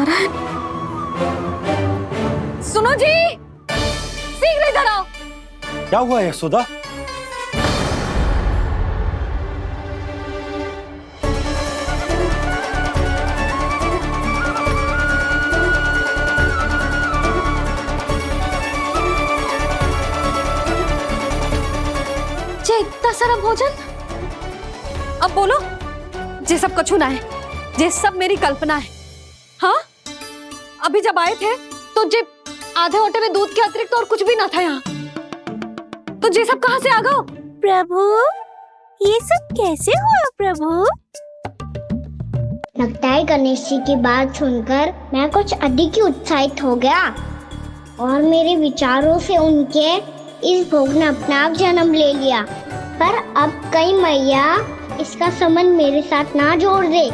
नारायण, सुनो जी, शीघ्र इधर आओ। क्या हुआ यशोदा? जे इतना सारा भोजन, अब बोलो, जे सब कछु ना है, जे सब मेरी कल्पना है। हाँ, अभी जब आए थे तो जे आधे ओटे में दूध के अतिरिक्त और कुछ भी ना था यहाँ, तो जे सब कहाँ से आ गए? प्रभु, ये सब कैसे हुआ प्रभु? लगता है गणेश जी की बात सुनकर मैं कुछ अधिक ही उत्साहित हो गया और मेरे विचारों से उनके इस भोग ने अपने आप जन्म ले लिया। पर अब कहीं मैया इसका संबंध मेरे साथ ना जोड़ दे।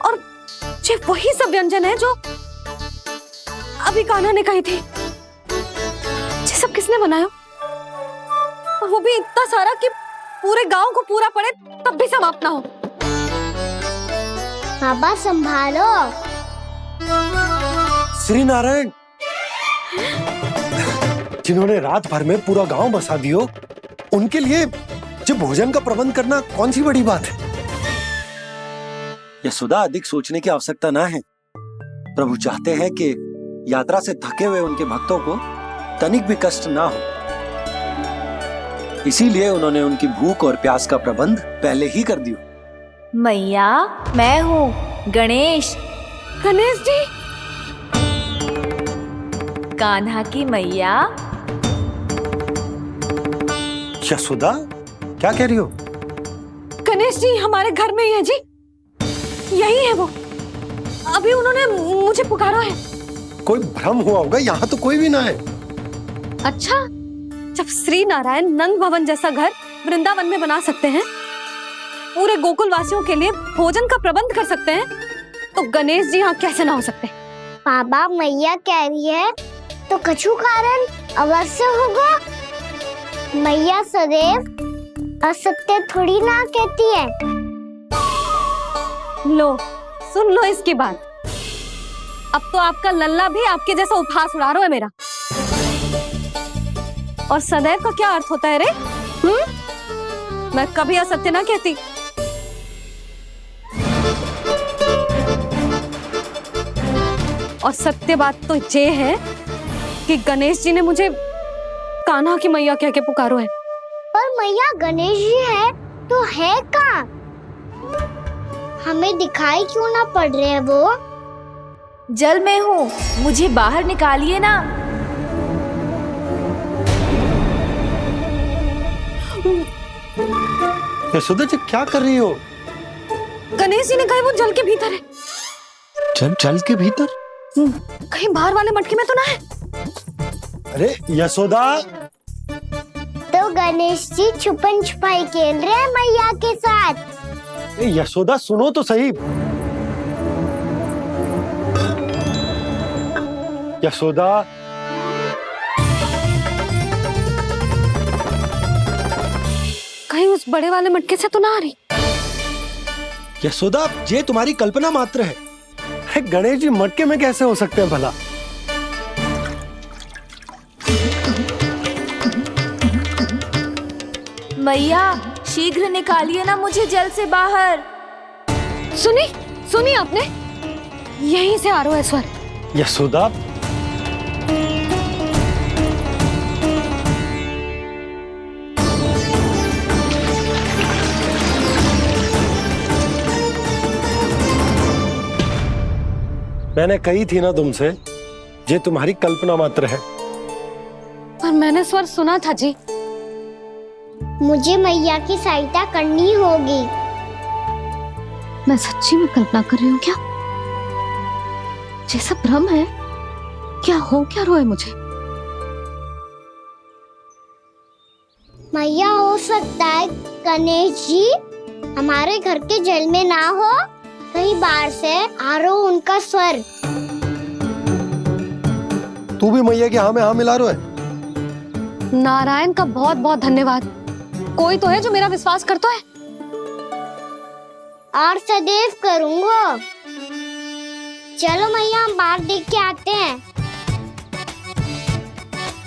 और ये वही सब व्यंजन है जो अभी कान्हा ने कही थी। ये सब किसने बनाया? और वो भी इतना सारा कि पूरे गांव को पूरा पड़े तब भी समाप्त ना हो। बाबा संभालो। श्री नारायण, जिन्होंने रात भर में पूरा गांव बसा दियो, उनके लिए जो भोजन का प्रबंध करना कौन सी बड़ी बात है? यशोदा, अधिक सोचने की आवश्यकता ना है। प्रभु चाहते हैं कि यात्रा से थके हुए उनके भक्तों को तनिक भी कष्ट ना हो, इसीलिए उन्होंने उनकी भूख और प्यास का प्रबंध पहले ही कर दिया। मैया, मैं हूँ गणेश। गणेश जी, कान्हा की मैया। यशोदा, क्या कह रही हो? गणेश जी हमारे घर में ही है जी, यही है वो। अभी उन्होंने मुझे पुकारा है। कोई भ्रम हुआ होगा, यहाँ तो कोई भी ना है। अच्छा, जब श्री नारायण नंद भवन जैसा घर वृंदावन में बना सकते हैं, पूरे गोकुल वासियों के लिए भोजन का प्रबंध कर सकते हैं, तो गणेश जी यहाँ कैसे ना हो सकते? बाबा, मैया कह रही है तो कछु कारण अवश्य होगा। मैया सदैव असत्य थोड़ी ना कहती है। लो, सुन लो इसकी बात। अब तो आपका लल्ला भी आपके जैसा उपहास उड़ा रहा है मेरा। और सदैव का क्या अर्थ होता है रे? मैं कभी असत्य ना कहती। और सत्य बात तो ये है कि गणेश जी ने मुझे कान्हा की मैया कह के पुकारो है। पर मैया गणेश जी है तो है कहाँ? हमें दिखाई क्यों ना पड़ रहे हैं वो? जल में हूँ, मुझे बाहर निकालिए ना। यशोदा जी, क्या कर रही हो? गणेश जी ने कहा वो जल के भीतर है। जल के भीतर? कहीं बाहर वाले मटके में तो ना है? अरे यशोदा! तो गणेश जी छुपन छुपाई खेल रहे हैं मैया के साथ। यशोदा, सुनो तो सही। यशोदा, कहीं उस बड़े वाले मटके से तो ना आ रही? यशोदा, ये तुम्हारी कल्पना मात्र है। गणेश जी मटके में कैसे हो सकते हैं भला? मैया, शीघ्र निकालिए ना मुझे जल से बाहर। सुनी आपने? यहीं से आ रहा है स्वर। यशोदा, मैंने कही थी ना तुमसे, ये तुम्हारी कल्पना मात्र है। पर मैंने स्वर सुना था जी। मुझे मैया की सहायता करनी होगी। मैं सच्ची में कल्पना कर रही हूँ क्या? ये सब भ्रम है क्या? हो क्या रहा है मुझे? मैया, हो सकता है गणेश जी हमारे घर के जल में ना हो, कहीं बाहर से आ रहा हो उनका स्वर। तू भी मैया के हाँ में हाँ मिला रहा है। नारायण का बहुत बहुत धन्यवाद। कोई तो है जो मेरा विश्वास करता है। और सदैव करूँगा। चलो मैया हम बाहर देख के आते हैं।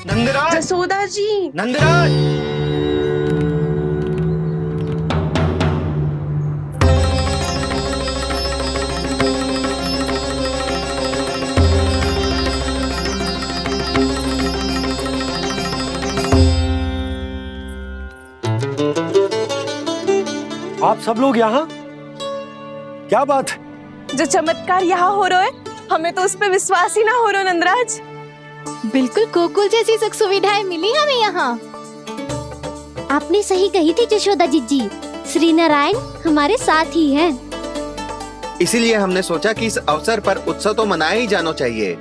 नंदराज, जसोदा जी। नंदराज। आप सब लोग यहाँ? क्या बात है? जो चमत्कार यहाँ हो रहा है, हमें तो उस पे विश्वास ही ना हो रहा नंदराज। बिल्कुल गोकुल जैसी सुख सुविधाएं मिली हमें यहाँ। आपने सही कही थी जशोदा जीजी, श्री नारायण हमारे साथ ही हैं। इसीलिए हमने सोचा कि इस अवसर पर उत्सव तो मनाया ही जाना चाहिए।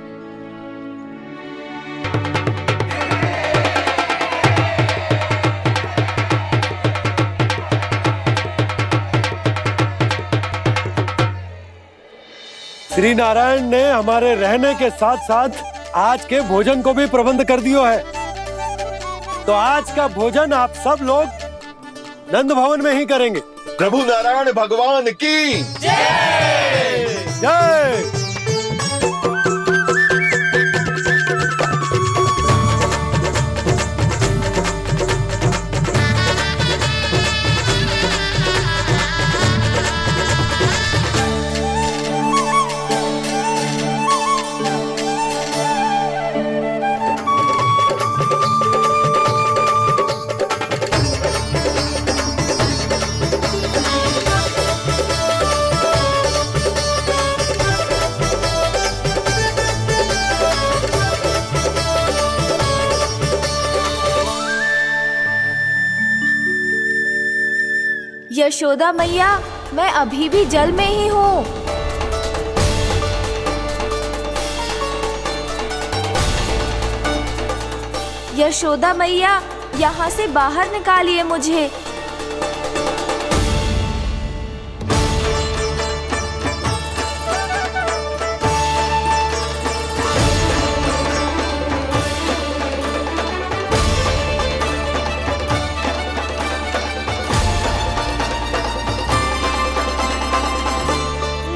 श्री नारायण ने हमारे रहने के साथ साथ आज के भोजन को भी प्रबंध कर दियो है। तो आज का भोजन आप सब लोग नंद भवन में ही करेंगे। प्रभु नारायण भगवान की जय जय। यशोदा मैया, मैं अभी भी जल में ही हूँ। यशोदा मैया, यहाँ से बाहर निकालिए मुझे।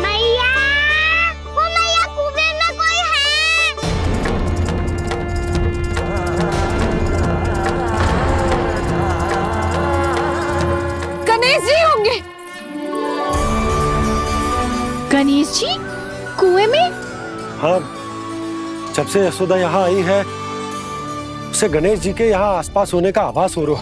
मैया, वो मैया कुएं में कोई है। गणेश जी होंगे। गणेश जी कुएं में? हाँ, जब से यशोदा यहाँ आई है उसे गणेश जी के यहाँ आसपास होने का आभास हो रहा।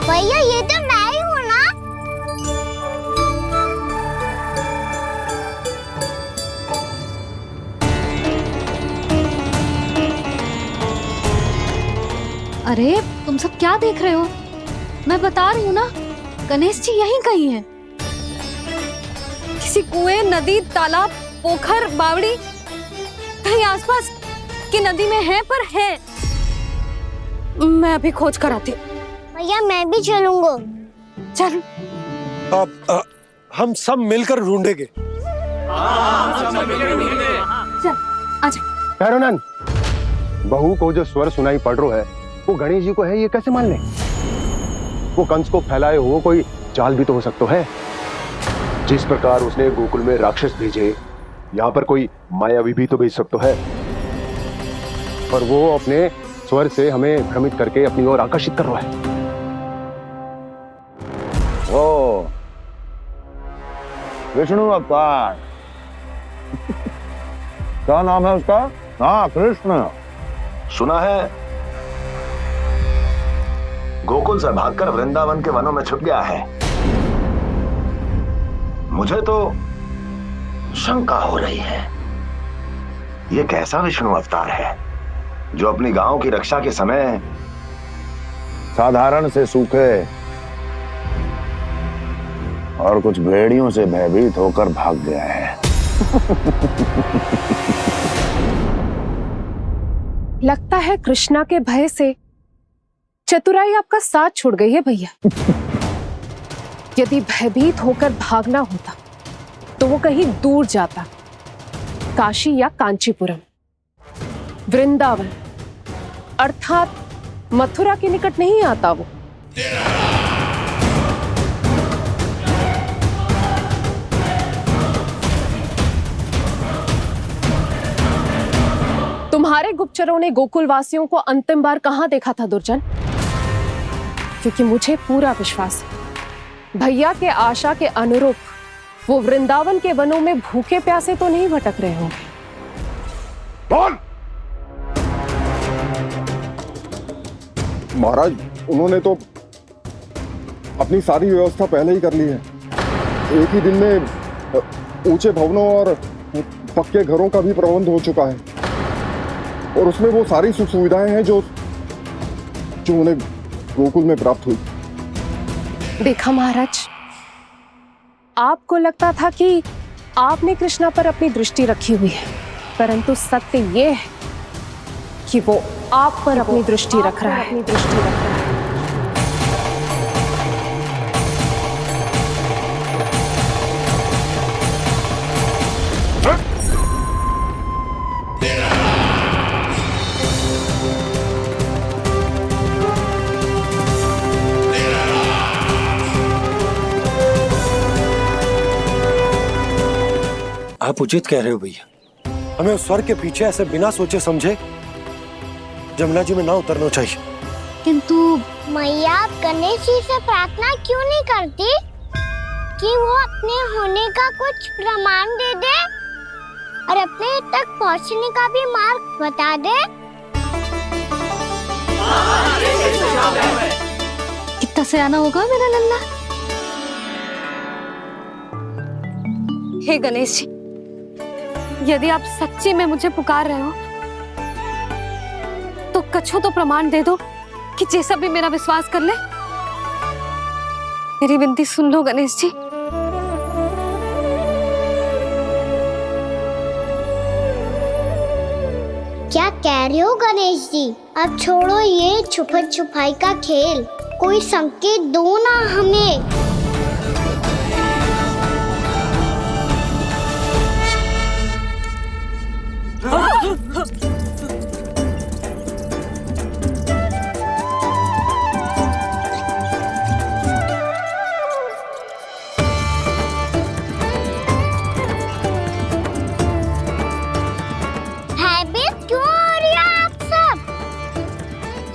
भैया ये तो मैं ही हूँ ना। अरे तुम सब क्या देख रहे हो? मैं बता रही हूँ ना, गणेश जी यहीं कहीं हैं। किसी कुएं, नदी, तालाब, पोखर, बावड़ी कहीं आसपास की नदी में है, पर है। मैं अभी खोज कर आती हूँ। भैया मैं भी चलूंगा। चल। अब हम सब मिलकर ढूंढेंगे। चल आजा। भैरवनंद, बहू को जो स्वर सुनाई पड़ रहा है वो गणेश जी को है, ये कैसे मान ले? वो कंस को फैलाए हुए कोई चाल भी तो हो सकता है। जिस प्रकार उसने गोकुल में राक्षस भेजे, यहाँ पर कोई मायावी भी तो भेज सकता है। और वो अपने स्वर से हमें भ्रमित करके अपनी ओर आकर्षित कर रहा है। ओ, विष्णु अवतार। क्या नाम है उसका? हाँ, कृष्ण। सुना है गोकुल से भागकर वृंदावन के वनों में छुप गया है। मुझे तो शंका हो रही है, ये कैसा विष्णु अवतार है जो अपनी गांव की रक्षा के समय साधारण से सूखे और कुछ भेड़ियों से भयभीत होकर भाग गया है। लगता है कृष्णा के भय से चतुराई आपका साथ छोड़ गई है भैया। यदि भयभीत होकर भागना होता तो वो कहीं दूर जाता, काशी या कांचीपुरम, वृंदावन अर्थात मथुरा के निकट नहीं आता वो। तुम्हारे गुप्तचरों ने गोकुल वासियों को अंतिम बार कहां देखा था दुर्जन? क्योंकि मुझे पूरा विश्वास है भैया के आशा के अनुरूप वो वृंदावन के वनों में भूखे प्यासे तो नहीं भटक रहे होंगे। बोल! महाराज, उन्होंने तो अपनी सारी व्यवस्था पहले ही कर ली है। एक ही दिन में ऊंचे भवनों और पक्के घरों का भी प्रबंध हो चुका है और उसमें वो सारी सुख सुविधाएं हैं जो उन्हें गोकुल में प्राप्त हुई। देखा महाराज, आपको लगता था कि आपने कृष्णा पर अपनी दृष्टि रखी हुई है, परंतु सत्य ये है कि वो आप पर अपनी दृष्टि रख रहा है। आप उचित कह रहे हो भैया, हमें उस स्वर के पीछे ऐसे बिना सोचे समझे जमुना जी में ना उतरना चाहिए। किंतु मैया, आप गणेश जी से प्रार्थना क्यों नहीं करती कि वो अपने होने का कुछ प्रमाण दे दे और अपने तक पहुंचने का भी मार्ग बता दे? कितना सयाना होगा मेरा लल्ला। हे गणेश जी, यदि आप सच्ची में मुझे पुकार रहे हो तो कछु तो प्रमाण दे दो कि जैसा भी मेरा विश्वास कर ले। मेरी विनती सुन लो गणेश जी। क्या कह रहे हो गणेश जी? अब छोड़ो ये छुपन छुपाई का खेल, कोई संकेत दो ना हमें।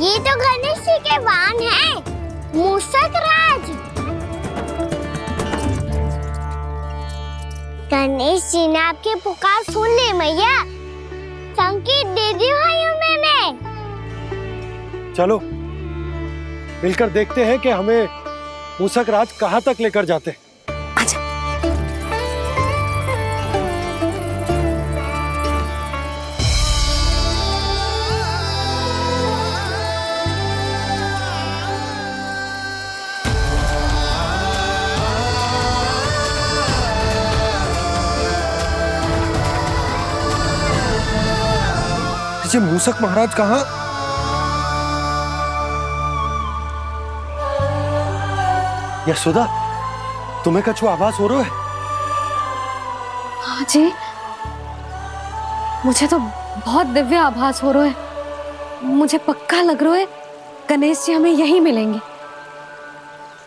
ये तो गणेश जी के वाहन हैं, मूषक राज। गणेश जी ने आपकी पुकार सुन ली मैया, संकेत दे दी भाइयों मैंने। चलो मिलकर देखते हैं कि हमें मूषक राज कहां तक लेकर जाते हैं। ये मूषक महाराज कहाँ? यशोदा, तुम्हें कछु आभास हो रहा है? हाँ जी, मुझे तो बहुत दिव्य आभास हो रहा है। मुझे पक्का लग रहा है गणेश जी हमें यहीं मिलेंगे।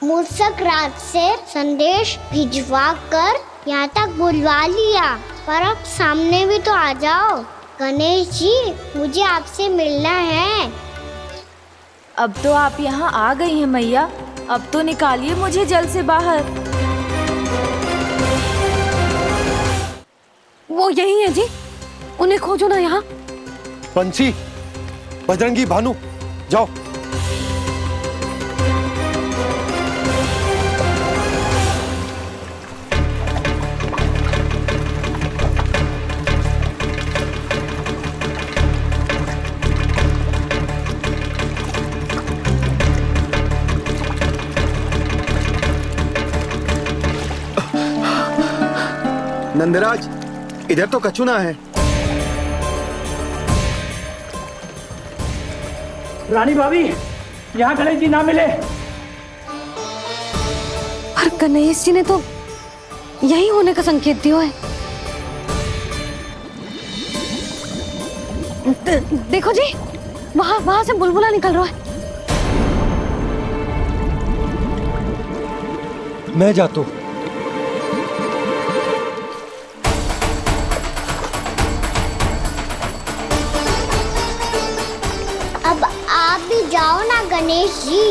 मूषक राज से संदेश भिजवा कर यहाँ तक बुलवा लिया, पर अब सामने भी तो आ जाओ। गणेश जी, मुझे आपसे मिलना है। अब तो आप यहाँ आ गई हैं मैया, अब तो निकालिए मुझे जल से बाहर। वो यही है जी, उन्हें खोजो ना यहाँ। पंछी, बजरंगी, भानु, जाओ। नंदराज, इधर तो कछु ना है। रानी भाभी, यहाँ गणेश जी ना मिले। पर गणेश जी ने तो यही होने का संकेत दिया है। देखो जी, वहाँ वहाँ से बुलबुला निकल रहा है। मैं जाता हूँ। अब आप भी जाओ ना गणेश जी।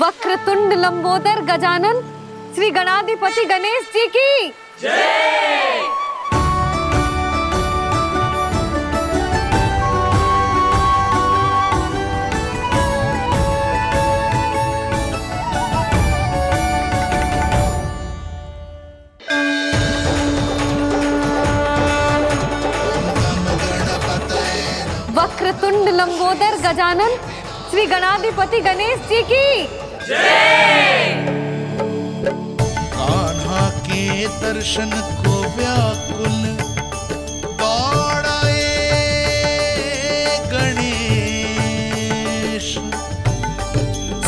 वक्रतुंड लंबोदर गजानन श्री गणाधिपति गणेश जी की जय। वक्रतुंड लंबोदर गजानन श्री गणाधिपति गणेश जी की जय। कान्हा के दर्शन को व्याकुल दौड़ाए गणेश,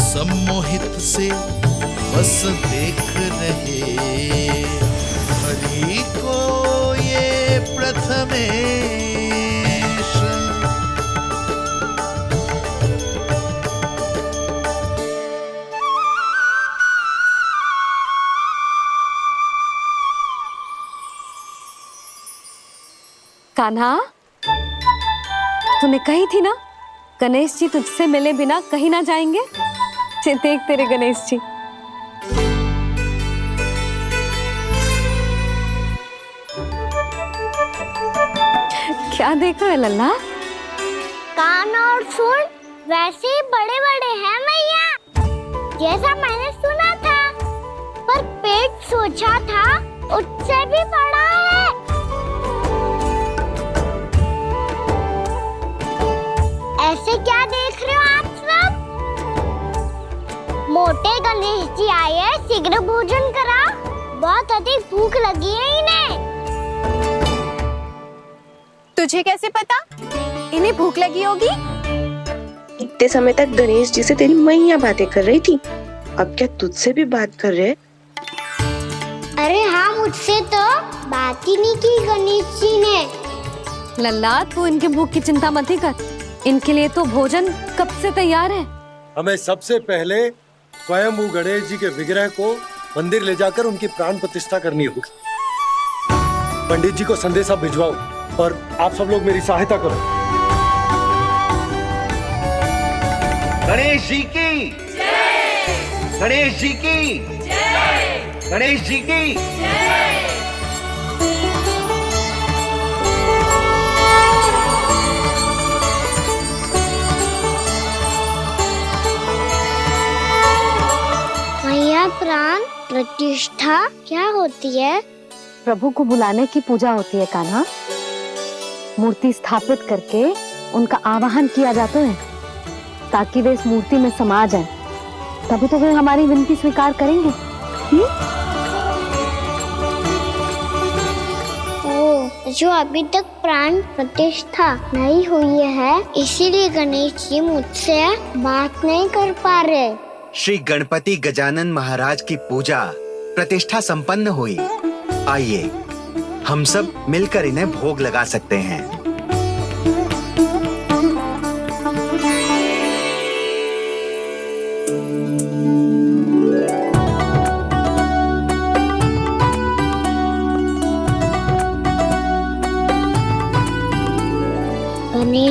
सम्मोहित से बस देख रहे हरि को ये प्रथमेश। कान्हा, तूने कही थी ना गणेश जी तुझसे मिले बिना कहीं ना जाएंगे। देख तेरे गणेश जी। क्या देख रहे लल्ला? कान और सुन वैसे ही बड़े बड़े हैं मैया, जैसा मैंने सुना था, पर पेट सोचा था उससे भी बड़ा है। ऐसे क्या देख रहे हो आप सब? मोटे गणेश जी आए हैं, शीघ्र भोजन करा, बहुत अधिक भूख लगी है इन्हें। तुझे कैसे पता इन्हें भूख लगी होगी? इतने समय तक गणेश जी से तेरी मैया बातें कर रही थी, अब क्या तुझसे भी बात कर रहे? अरे हाँ, मुझसे तो बात ही नहीं की गणेश जी ने। लल्ला, तू इनके भूख की चिंता मत ही कर, इनके लिए तो भोजन कब से तैयार है। हमें सबसे पहले स्वयं गणेश जी के विग्रह को मंदिर ले जाकर उनकी प्राण प्रतिष्ठा करनी होगी। पंडित जी को संदेशा भिजवाओ और आप सब लोग मेरी सहायता करो। गणेश जी की जय। गणेश जी की जय। गणेश जी की जय। मैया, प्राण प्रतिष्ठा क्या होती है? प्रभु को बुलाने की पूजा होती है कान्हा। मूर्ति स्थापित करके उनका आवाहन किया जाता है ताकि वे इस मूर्ति में समा जाएं। तभी तो वे हमारी विनती स्वीकार करेंगे। ओ, जो अभी तक प्राण प्रतिष्ठा नहीं हुई है, इसीलिए गणेश जी मुझसे बात नहीं कर पा रहे। श्री गणपति गजानन महाराज की पूजा प्रतिष्ठा संपन्न हुई। आइए हम सब मिलकर इन्हें भोग लगा सकते हैं।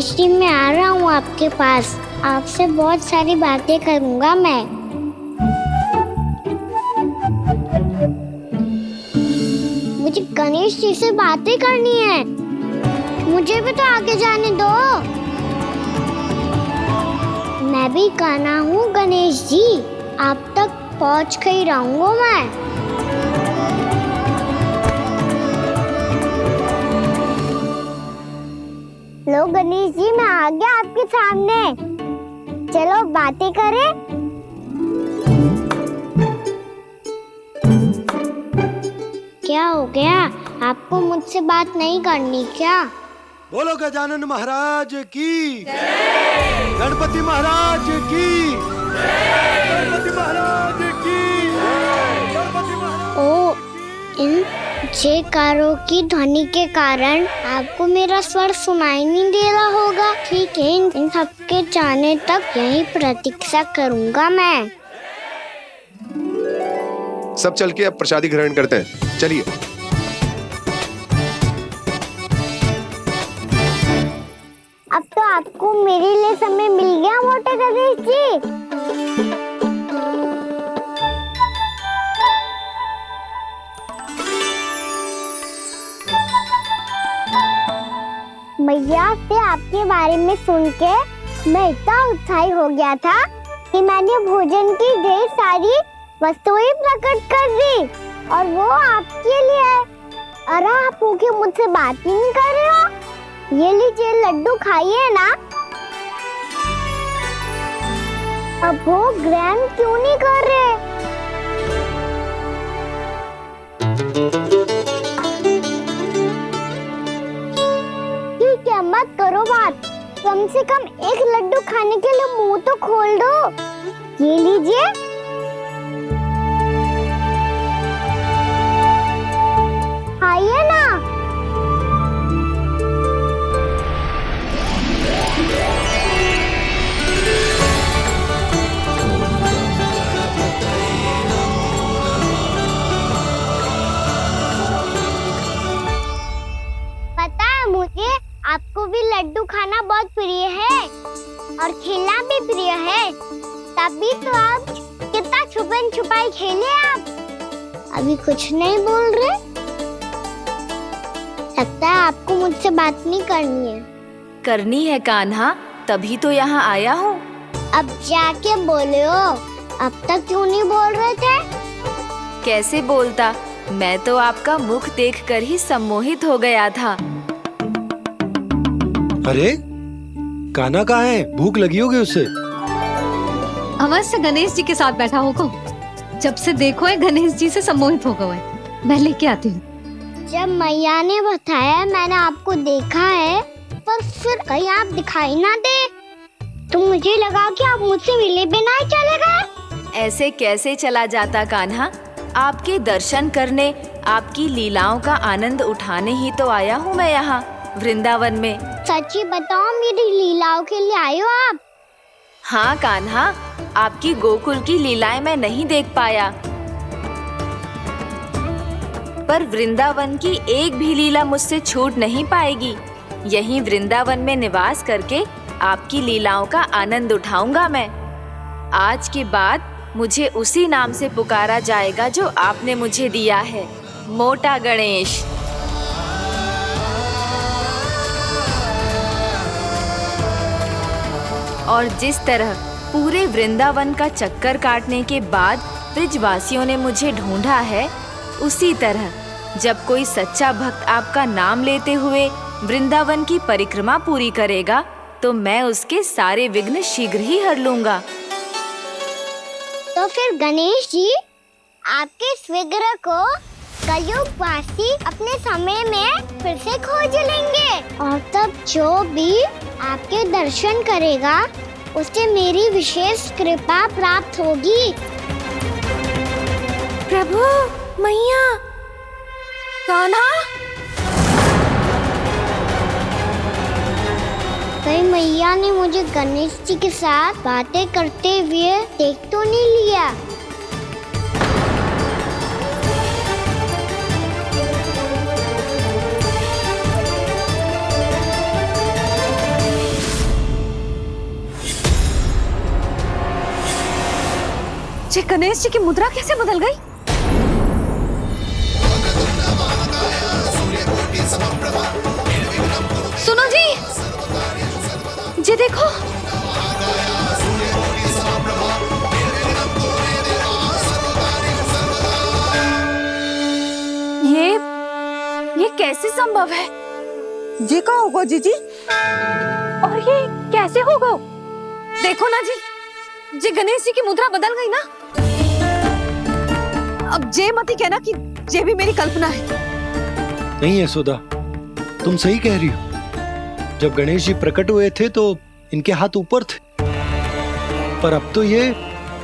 गणेश जी मैं आ रहा हूँ आपके पास। आपसे बहुत सारी बातें करूँगा मैं। मुझे गणेश जी से बातें करनी है। मुझे भी तो आगे जाने दो। मैं भी कान्हा हूँ गणेश जी, आप तक पहुँच कर ही रहूँगा मैं। लो गणेश जी मैं आ गया आपके सामने। चलो बातें करें। क्या हो गया? आपको मुझसे बात नहीं करनी क्या? बोलो गजानन महाराज की, गणपति महाराज की, गणपति महाराज की, गणपति महाराज। ओ, इन जयकारों की ध्वनि के कारण आपको मेरा स्वर सुनाई नहीं दे रहा होगा। ठीक है, इन सबके जाने तक यही प्रतीक्षा करूंगा मैं। सब चल के अब प्रसादी ग्रहण करते हैं, चलिए। अब तो आपको मेरे लिए समय मिल गया मोटे गणेश जी। मैया से आपके बारे में सुन के मैं इतना उत्साहित हो गया था कि मैंने भोजन की ढेर सारी वस्तुएं प्रकट कर दी, और वो आपके लिए। अरे आप भूखे मुझसे बात ही नहीं कर रहे हो। ये लीजिए लड्डू खाइए ना। अब वो ग्रहण क्यों नहीं कर रहे? ठीक है, मत करो बात। कम से कम एक लड्डू खाने के लिए मुंह तो खोल दो। ये लीजिए। खाइए ना। पता है मुझे, आपको भी लड्डू खाना बहुत प्रिय है और खेलना भी प्रिय है। तभी तो आप कितना छुपन छुपाई खेले। आप अभी कुछ नहीं बोल रहे। लगता है आपको मुझसे बात नहीं करनी है। करनी है कान्हा, तभी तो यहाँ आया हूँ। अब जाके बोलो। अब तक क्यों नहीं बोल रहे थे? कैसे बोलता, मैं तो आपका मुख देखकर ही सम्मोहित हो गया था। अरे कान्हा कहाँ है? भूख लगी होगी उसे। अवश्य गणेश जी के साथ बैठा होगा। जब से देखो है गणेश जी से सम्मोहित हो गए। मैं लेके आती हूँ। जब मैया ने बताया मैंने आपको देखा है, पर फिर कहीं आप दिखाई ना दे, तो मुझे लगा कि आप मुझसे मिले बिना ही चले गए। ऐसे कैसे चला जाता कान्हा? आपके दर्शन करने, आपकी लीलाओं का आनंद उठाने ही तो आया हूँ मैं यहाँ वृंदावन में। सच्ची बताओ, मेरी लीलाओं के लिए आए हो आप? हाँ कान्हा, आपकी गोकुल की लीलाएं मैं नहीं देख पाया, पर वृंदावन की एक भी लीला मुझसे छूट नहीं पाएगी। यहीं वृंदावन में निवास करके आपकी लीलाओं का आनंद उठाऊंगा मैं। आज के बाद मुझे उसी नाम से पुकारा जाएगा जो आपने मुझे दिया है, मोटा गणेश। और जिस तरह पूरे वृंदावन का चक्कर काटने के बाद ब्रिजवासियों ने मुझे ढूंढा है, उसी तरह जब कोई सच्चा भक्त आपका नाम लेते हुए वृंदावन की परिक्रमा पूरी करेगा, तो मैं उसके सारे विघ्न शीघ्र ही हर लूंगा। तो फिर गणेश जी, आपके इस विग्रह को कलयुगवासी अपने समय में फिर से खोज लेंगे, और तब जो भी आपके दर्शन करेगा उसे मेरी विशेष कृपा प्राप्त होगी। प्रभु, मैया, कान्हा, कहीं मैया ने मुझे गणेश जी के साथ बातें करते हुए देख तो नहीं लिया? जी गणेश जी की मुद्रा कैसे बदल गई? सुनो जी, जी देखो। ये कैसे संभव है? जी का होगा जीजी? और ये कैसे होगा? देखो ना जी, जी गणेश जी की मुद्रा बदल गई ना। अब जे मती कहना कि ये भी मेरी कल्पना है। नहीं यशोदा, तुम सही कह रही हो। जब गणेश जी प्रकट हुए थे तो इनके हाथ ऊपर थे, पर अब तो ये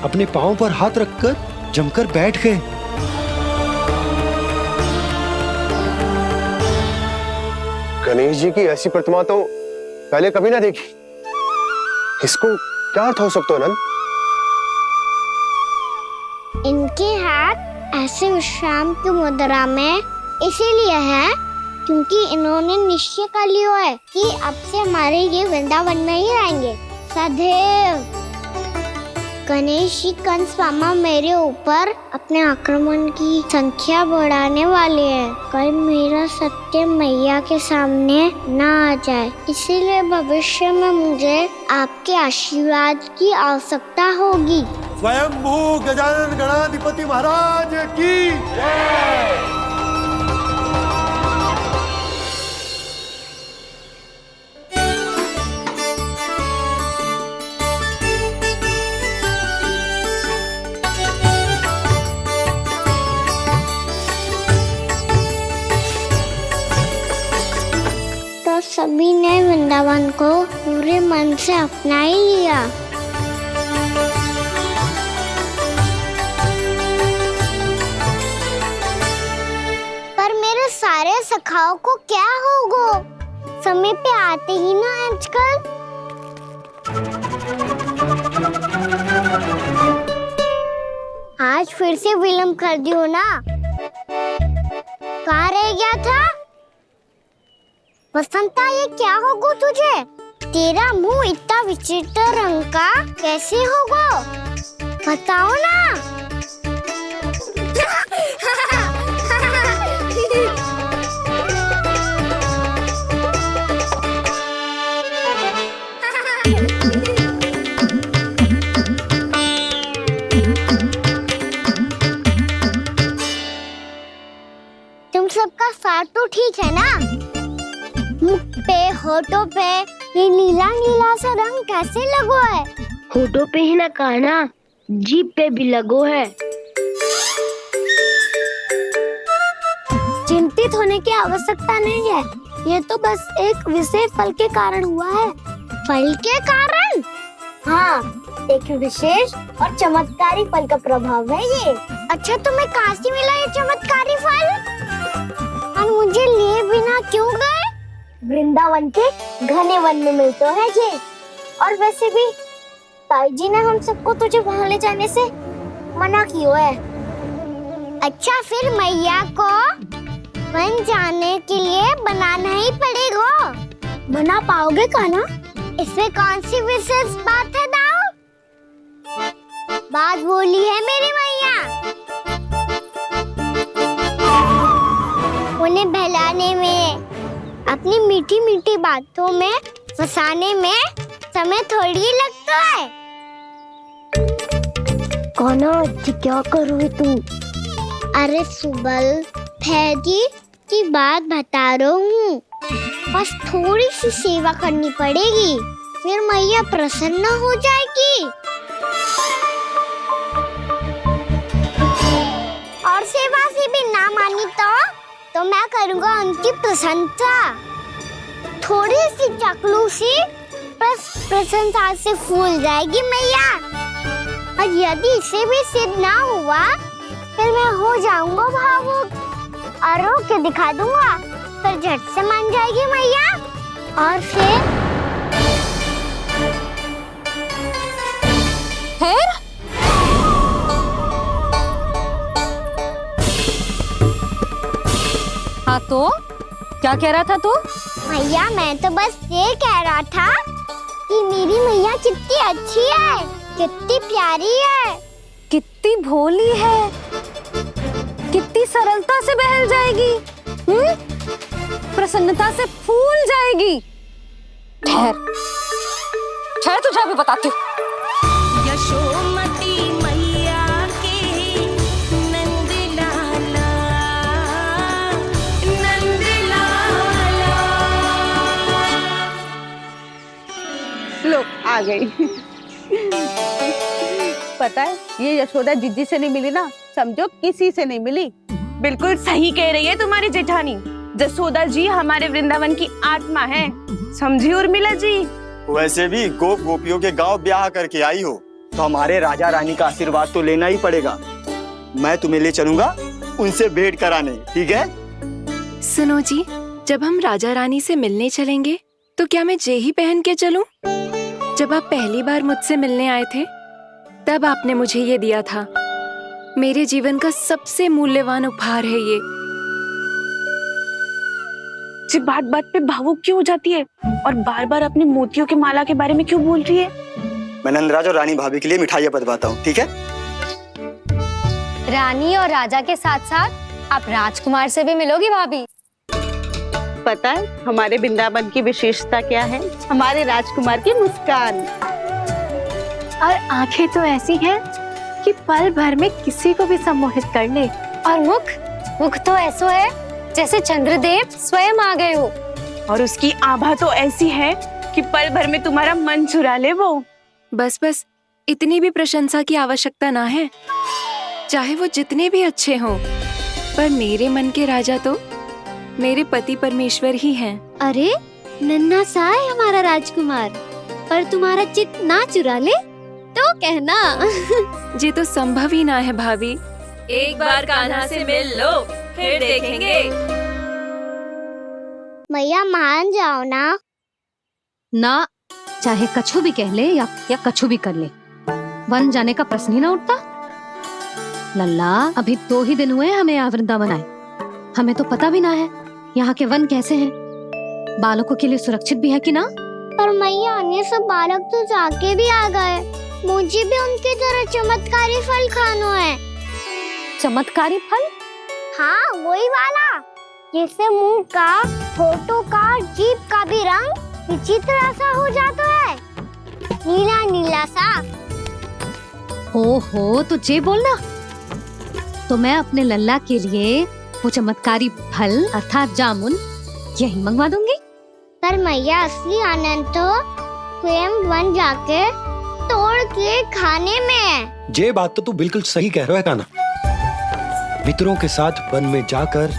अपने पांव पर हाथ रखकर जमकर बैठ गए। गणेश जी की ऐसी प्रतिमा तो पहले कभी ना देखी। इसको क्या अर्थ हो सकता है नंद? इनके हाथ ऐसे विश्राम की मुद्रा में इसीलिए है क्योंकि इन्होंने निश्चय कर लिया है कि अब से हमारे ये वृंदावन में ही रहेंगे सदैव। गणेश जी कंस मामा मेरे ऊपर अपने आक्रमण की संख्या बढ़ाने वाले हैं। कल मेरा सत्य मैया के सामने ना आ जाए, इसीलिए भविष्य में मुझे आपके आशीर्वाद की आवश्यकता होगी। स्वयंभू गजानन गणाधिपति महाराज की जय। तो सभी ने वृंदावन को पूरे मन से अपना ही लिया। पर मेरे सारे सखाओं को क्या होगा? समय पे आते ही ना आजकल। आज फिर से विलंब कर दियो ना। कहाँ रह गया था? वसंता, ये क्या होगा तुझे? तेरा मुंह इतना विचित्र रंग का कैसे होगा? बताओ ना। तुम सबका साथ तो ठीक है ना? मुख पे, होठों पे ये नीला नीला सा रंग कैसे लगो है? होठों पे ही ना काना, जीभ पे भी लगो है। चिंतित होने की आवश्यकता नहीं है, ये तो बस एक विशेष फल के कारण हुआ है। फल के कारण? हाँ, एक विशेष और चमत्कारी फल का प्रभाव है ये। अच्छा, तुम्हें कहाँ से मिला ये चमत्कारी फल? और मुझे लिए बिना क्यों गए? वृंदावन के घने वन में मिलते हैं ये। और वैसे भी ताई जी ने हम सबको तुझे वहाँ ले जाने से मना किया है। अच्छा, फिर मैया को वन जाने के लिए बनाना ही पड़ेगा। बना पाओगे कान्हा? इसमें कौन सी विशेष बात है दाऊ? बात बोली है मेरी मैया। उन्हें बहलाने में, अपनी मीठी मीठी बातों में फंसाने में समय थोड़ी लगता है। कान्हा, क्या करोगे तू? अरे सुबल, फैजी की बात बता रहा हूँ। बस थोड़ी सी सेवा करनी पड़ेगी, फिर मैया प्रसन्न हो जाएगी। और सेवा से भी ना मानी तो मैं करूँगा उनकी प्रशंसा। थोड़ी सी चकलूसी बस प्रशंसा से फूल जाएगी मैया। और यदि इसे भी सिद्ध ना हुआ, फिर मैं हो जाऊंगा भावुक और रो के दिखा दूंगा, फिर झट से मान जाएगी मैया। और फिर हाँ तो क्या कह रहा था तू? मैया, मैं तो बस ये कह रहा था कि मेरी मैया कितनी अच्छी है, कितनी प्यारी है। कितनी भोली है, कितनी सरलता से बहल जाएगी, प्रसन्नता से फूल जाएगी। ठहर ठहर, तुझे अभी बताती हूँ। यशोमती मैया के नंद लाला, नंद लाला। लो आ गई। पता है ये यशोदा जिज्जी से नहीं मिली ना, समझो किसी से नहीं मिली। बिल्कुल सही कह रही है तुम्हारी जेठानी। जसोदा जी हमारे वृंदावन की आत्मा है, समझी उर्मिला जी। वैसे भी गोप गोपियों के गांव ब्याह करके आई हो तो हमारे राजा रानी का आशीर्वाद तो लेना ही पड़ेगा। मैं तुम्हें ले चलूंगा उनसे भेंट कराने, ठीक है? सुनो जी, जब हम राजा रानी से मिलने चलेंगे तो क्या मैं जे ही पहन के चलूं? जब आप पहली बार मुझसे मिलने आए थे तब आपने मुझे ये दिया था। मेरे जीवन का सबसे मूल्यवान उपहार है ये। जी बात बात पे भावुक क्यों हो जाती है और बार बार अपने मोतियों के माला के बारे में क्यों बोल रही है? मैं नंदराज और रानी भाभी के लिए मिठाइयाँ बंटवाता हूँ, ठीक है? रानी और राजा के साथ साथ आप राजकुमार से भी मिलोगी भाभी। पता है हमारे वृंदावन की विशेषता क्या है? हमारे राजकुमार की मुस्कान। और आंखें तो ऐसी हैं कि पल भर में किसी को भी सम्मोहित कर ले। और मुख तो ऐसा है जैसे चंद्रदेव स्वयं आ गए हो। और उसकी आभा तो ऐसी है कि पल भर में तुम्हारा मन चुरा ले वो। बस बस, इतनी भी प्रशंसा की आवश्यकता ना है। चाहे वो जितने भी अच्छे हों, पर मेरे मन के राजा तो मेरे पति परमेश्वर ही हैं। अरे नन्हा सा है हमारा राजकुमार, पर तुम्हारा चित्त ना चुरा ले तो कहना। ये तो संभव ही ना है भाभी। एक बार कान्हा से मिल लो, फिर देखेंगे। मैया मान जाओ ना। ना, चाहे कछु भी कह ले या कछु भी कर ले, वन जाने का प्रश्न ही ना उठता। लल्ला, अभी 2 ही दिन हुए हमें यहाँ वृंदावन आए। हमें तो पता भी ना है यहाँ के वन कैसे हैं, बालकों के लिए सुरक्षित भी है कि ना। पर मैया अन्य सब बालक तो जाके भी आ गए, मुझे भी उनकी तरह चमत्कारी फल खाना है। चमत्कारी फल? हाँ वही वाला, जैसे मुंह का, होठों का, जीभ का भी रंग विचित्र सा हो जाता है, नीला नीला सा। हो तो जे बोलना। तो मैं अपने लल्ला के लिए वो चमत्कारी फल अर्थात जामुन यही मंगवा दूंगी। पर मैया असली आनंद तो स्वयं वन जाके तोड़ के खाने में है। ये बात तो तू बिल्कुल सही कह रहा है कान्हा। मित्रों के साथ वन में जाकर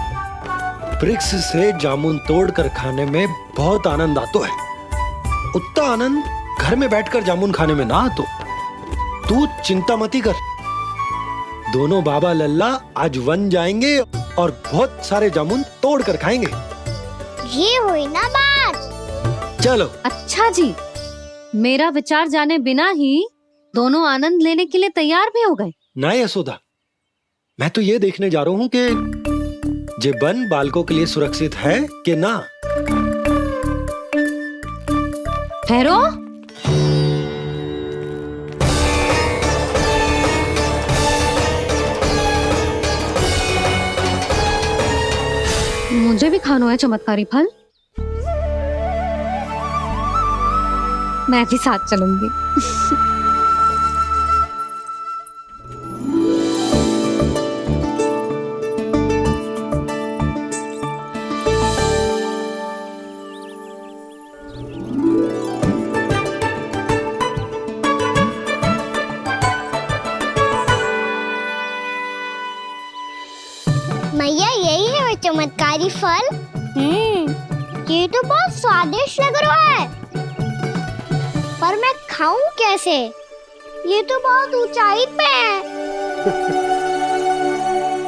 वृक्ष से जामुन तोड़कर खाने में बहुत आनंद आता है। उतना आनंद घर में बैठकर जामुन खाने में ना आतो। तू चिंता मती कर, दोनों बाबा लल्ला आज वन जाएंगे और बहुत सारे जामुन तोड़कर खाएंगे। ये हुई ना बात। चलो। अच्छा जी, मेरा विचार जाने बिना ही दोनों आनंद लेने के लिए तैयार भी हो गए। ना यशोदा, मैं तो ये देखने जा रहा हूँ कि ये वन बालकों के लिए सुरक्षित है कि ना। ठहरो। मुझे भी खाना है चमत्कारी फल। मैं भी साथ चलूंगी। मैया यही है वो चमत्कारी फल। ये तो बहुत स्वादिष्ट लग रहा है, पर मैं खाऊं कैसे? ये तो बहुत ऊंचाई पे है।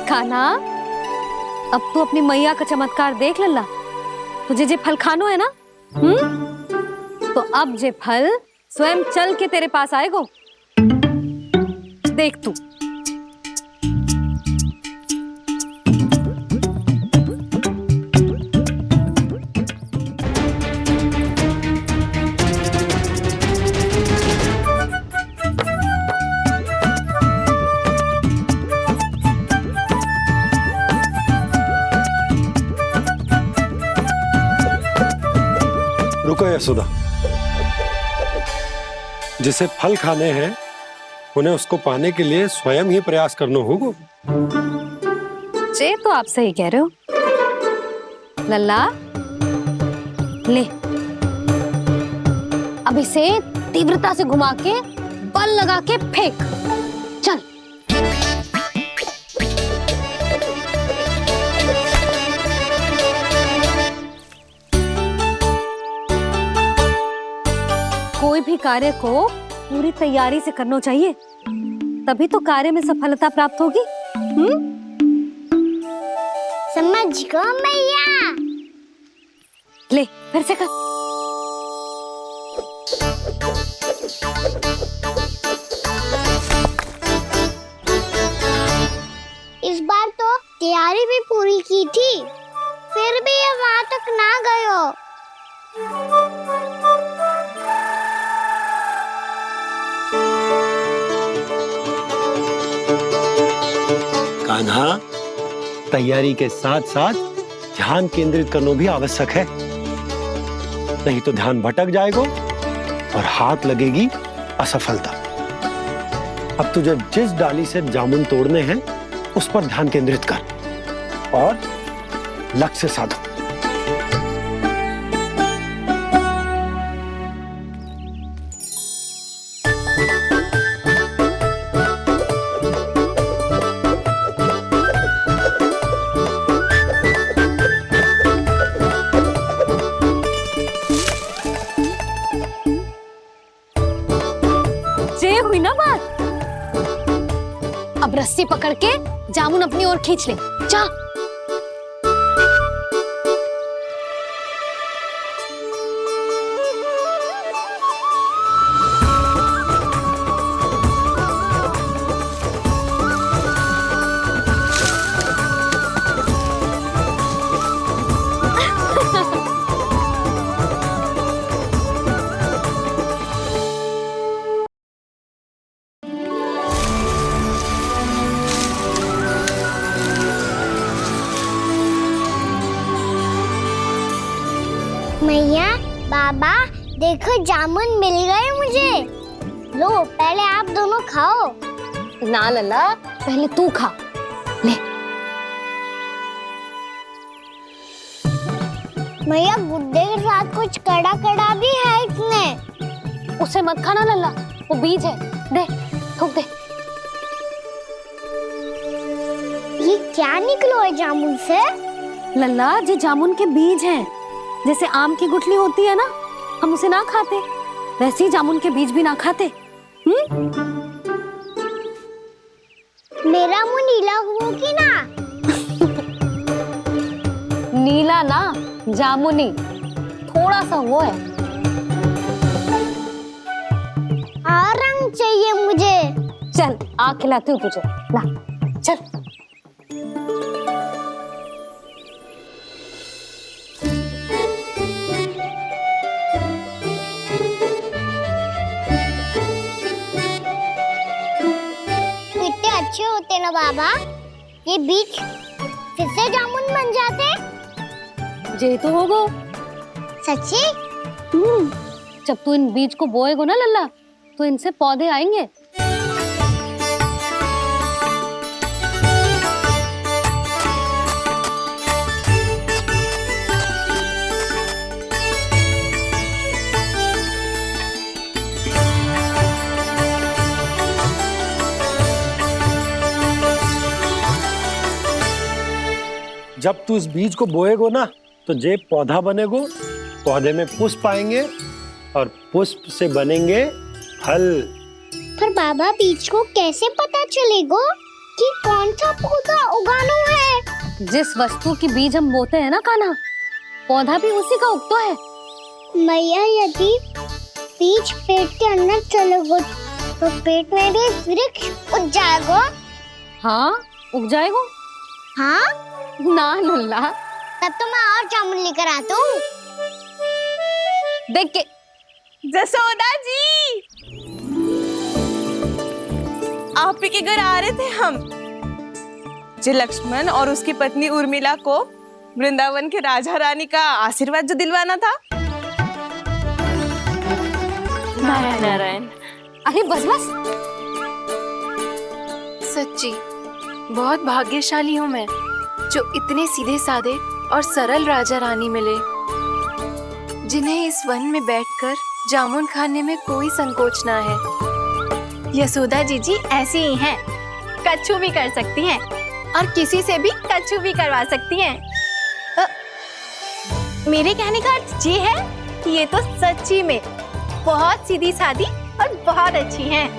खाना, अब तो अपनी मैया का चमत्कार देख लल्ला। तुझे जे फल खानो है ना, तो अब जे फल स्वयं चल के तेरे पास आएगो। देख तू। रुको यशोदा, जिसे फल खाने हैं उन्हें उसको पाने के लिए स्वयं ही प्रयास करना होगा। जे तो आप सही कह रहे हो। लल्ला ले, अब इसे तीव्रता से घुमा के बल लगा के फेंक। चल। कोई भी कार्य को पूरी तैयारी से करना चाहिए, तभी तो कार्य में सफलता प्राप्त होगी। समझ गो मैया। ले फिर से कर। इस बार तो तैयारी भी पूरी की थी, फिर भी ये वहां तक ना गए हो। कान्हा, तैयारी के साथ साथ ध्यान केंद्रित करना भी आवश्यक है, नहीं तो ध्यान भटक जाएगा और हाथ लगेगी असफलता। अब तुझे जिस डाली से जामुन तोड़ने हैं उस पर ध्यान केंद्रित कर और लक्ष्य साधो। जे हुई ना बात। अब रस्सी पकड़ के जामुन अपनी ओर खींच ले। जा। मैया, बाबा, देखो जामुन मिल गए मुझे। लो, पहले आप दोनों खाओ। ना लल्ला, पहले तू खा। ले। मैया, गुड्डे के साथ कुछ कड़ा कड़ा भी है इसमें। उसे मत खाना लल्ला, वो बीज है। दे, थूक दे। ये क्या निकलो है जामुन से? लल्ला, ये जामुन के बीज हैं। जैसे आम की गुठली होती है ना, हम उसे ना खाते, वैसे ही जामुन के बीज भी ना खाते। मेरा मुंह नीला हुआ कि ना? नीला ना, जामुनी। थोड़ा सा वो है। और रंग चाहिए मुझे। चल, आ खिलाती हूँ तुझे। ला, चल। अच्छे होते ना बाबा, ये बीज फिर से जामुन बन जाते। जे तो होगो। सच्ची? जब तू इन बीज को बोएगो ना लल्ला, तो इनसे पौधे आएंगे। जब तू इस बीज को बोएगो ना, तो जे पौधा बनेगो, पौधे में पुष्प आएंगे और पुष्प से बनेंगे फल। पर बाबा, बीज को कैसे पता चलेगा कि कौन सा पौधा उगाना है? जिस वस्तु की बीज हम बोते हैं ना कान्हा, पौधा भी उसी का उगता है। मैया, यदि बीज पेट के अंदर चलेगा तो पेट में भी वृक्ष उग जाएगा। हाँ, उग जाएगा। हाँ ना लल्ला, तब तो मैं और जामुन लेकर आता हूँ। देख के। जसोदा जी, आप ही के घर आ रहे थे हम। जो लक्ष्मण और उसकी पत्नी उर्मिला को वृंदावन के राजा रानी का आशीर्वाद जो दिलवाना था। नारायण नारायण। अरे बस बस। सच्ची बहुत भाग्यशाली हूँ मैं, जो इतने सीधे साधे और सरल राजा रानी मिले, जिन्हें इस वन में बैठकर जामुन खाने में कोई संकोच ना है। यशोदा जीजी ऐसी ही हैं, कच्छू भी कर सकती हैं और किसी से भी कच्छू भी करवा सकती हैं। मेरे कहने का अर्थ ये है कि ये तो सच्ची में बहुत सीधी सादी और बहुत अच्छी हैं।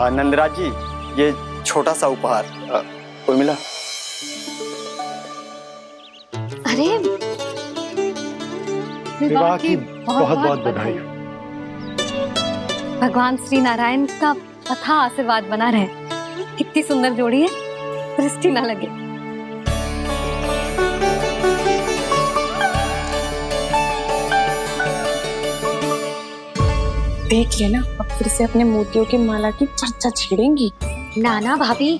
नंदराज जी, ये छोटा सा उपहार। उर्मिला। अरे विवाह की बहुत बहुत बधाई। भगवान श्री नारायण का अथाह आशीर्वाद बना रहे। कितनी सुंदर जोड़ी है, दृष्टि ना लगे। देख लेना, अब फिर से अपने मोतियों की माला की चर्चा छेड़ेंगी। नाना भाभी,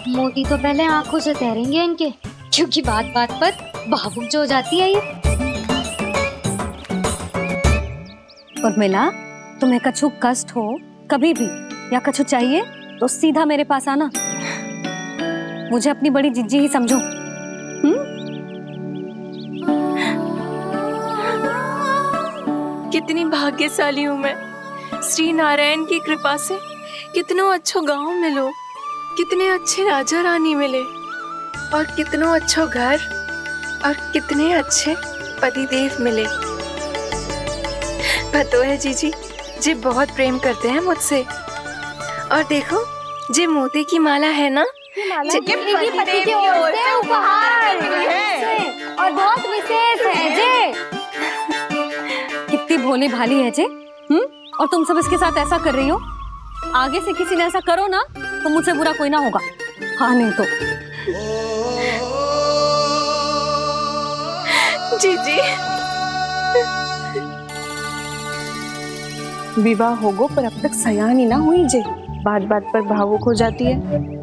मोती तो पहले आंखों से तैरेंगे इनके, क्योंकि बात बात पर भावुक जो हो जाती है ये। उर्मिला, तुम्हें कछु कष्ट हो कभी भी या कछु चाहिए तो सीधा मेरे पास आना। मुझे अपनी बड़ी जिज्जी ही समझो। कितनी भाग्यशाली हूँ मैं, श्री नारायण की कृपा से कितनों अच्छो गांव मिलो, कितने अच्छे राजा रानी मिले और कितनों अच्छो घर और कितने अच्छे पतिदेव मिले। पतो है जीजी, जी बहुत प्रेम करते हैं मुझसे। और देखो, जे मोती की माला है ना, पति की ओर से उपहार और बहुत विशेष है जे। कितनी भोली भाली है जे। और तुम सब इसके साथ ऐसा कर रही हो। आगे से किसी ने ऐसा करो ना तो मुझसे बुरा कोई ना होगा। हाँ नहीं तो। जीजी, विवाह होगो पर अब तक सयानी ना हुई जे, बात बात पर भावुक हो जाती है।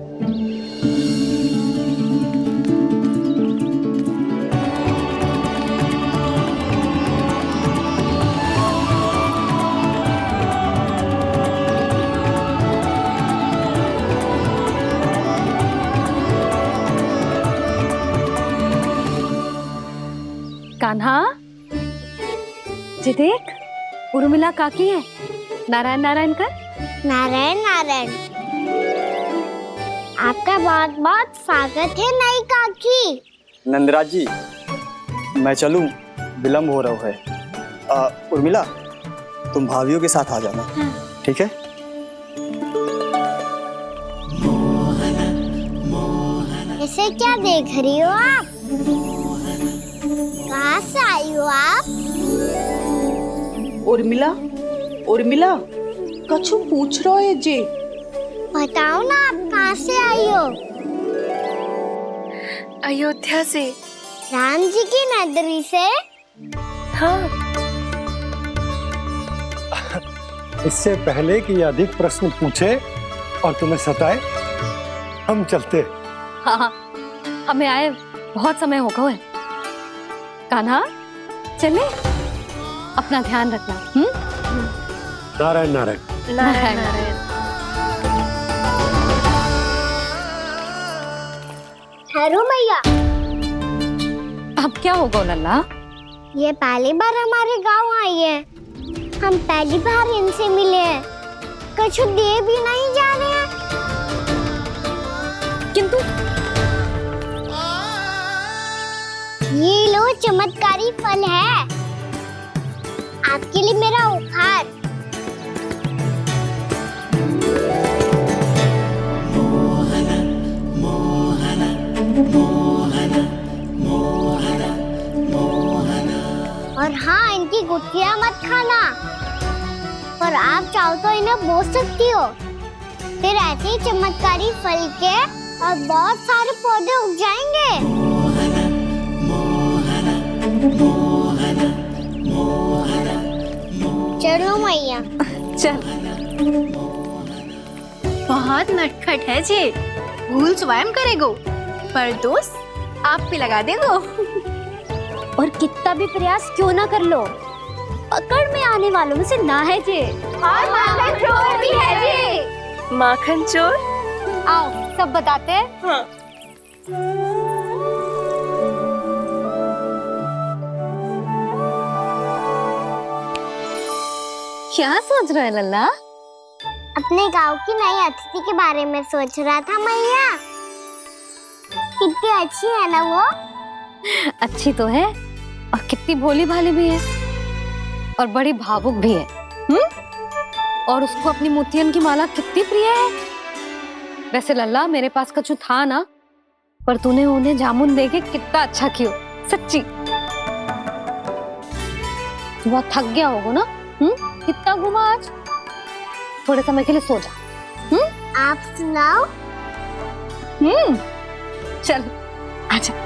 कान्हा, जी देख, उर्मिला काकी है। नारायण नारायण कर। नारायण नारायण। आपका बहुत बहुत स्वागत है नई काकी। नंदराज जी, मैं चलूं, विलम्ब हो रहा है। उर्मिला, तुम भाभियों के साथ आ जाना। ठीक है? इसे क्या देख रही हो आप? कहाँ से आई हो आप? उर्मिला, उर्मिला, कछु पूछ रहा है जे। बताओ ना, आप कहाँ से आई हो? अयोध्या से। राम जी की नगरी से? हाँ। इससे पहले कि अधिक प्रश्न पूछे और तुम्हें सताए, हम चलते। हाँ, हमें आए बहुत समय हो गया है। कान्हा, चले, अपना ध्यान रखना। नारायण नारायण। नारायण नारायण। ठहरो मैया। अब क्या होगा लल्ला? ये पहली बार हमारे गांव आई है। हम पहली बार इनसे मिले हैं। कछु दे भी नहीं जा रहे हैं। किंतु ये लो, चमत्कारी फल है आपके लिए, मेरा उपहार। और हाँ, इनकी गुठलियां मत खाना। और आप चाहो तो इन्हें बो सकती हो। फिर ऐसे ही चमत्कारी फल के और बहुत सारे पौधे उग जाएंगे। चलो मैया। चल। बहुत नटखट है जे, भूल स्वयं करेगो, पर दोस्त आप पे लगा देगो। और कितना भी प्रयास क्यों ना कर लो, पकड़ में आने वालों में से ना है जे। और माखन चोर भी है जे। माखन चोर? आओ सब बताते हैं। हाँ। क्या सोच रहा है लल्ला? अपने गांव की नई अतिथि के बारे में सोच रहा था मैया। कितनी अच्छी है ना वो। अच्छी तो है और कितनी भोली भाली भी है और बड़ी भावुक भी है। और उसको अपनी मोतियन की माला कितनी प्रिय है। वैसे लल्ला मेरे पास कछु था ना, पर तूने उन्हें जामुन देके कितना अच्छा किया, सच्ची। बहुत थक गया होगा ना? कितना घूमा आज? थोड़े समय के लिए सो जा। आप सुनाओ। चल आजा।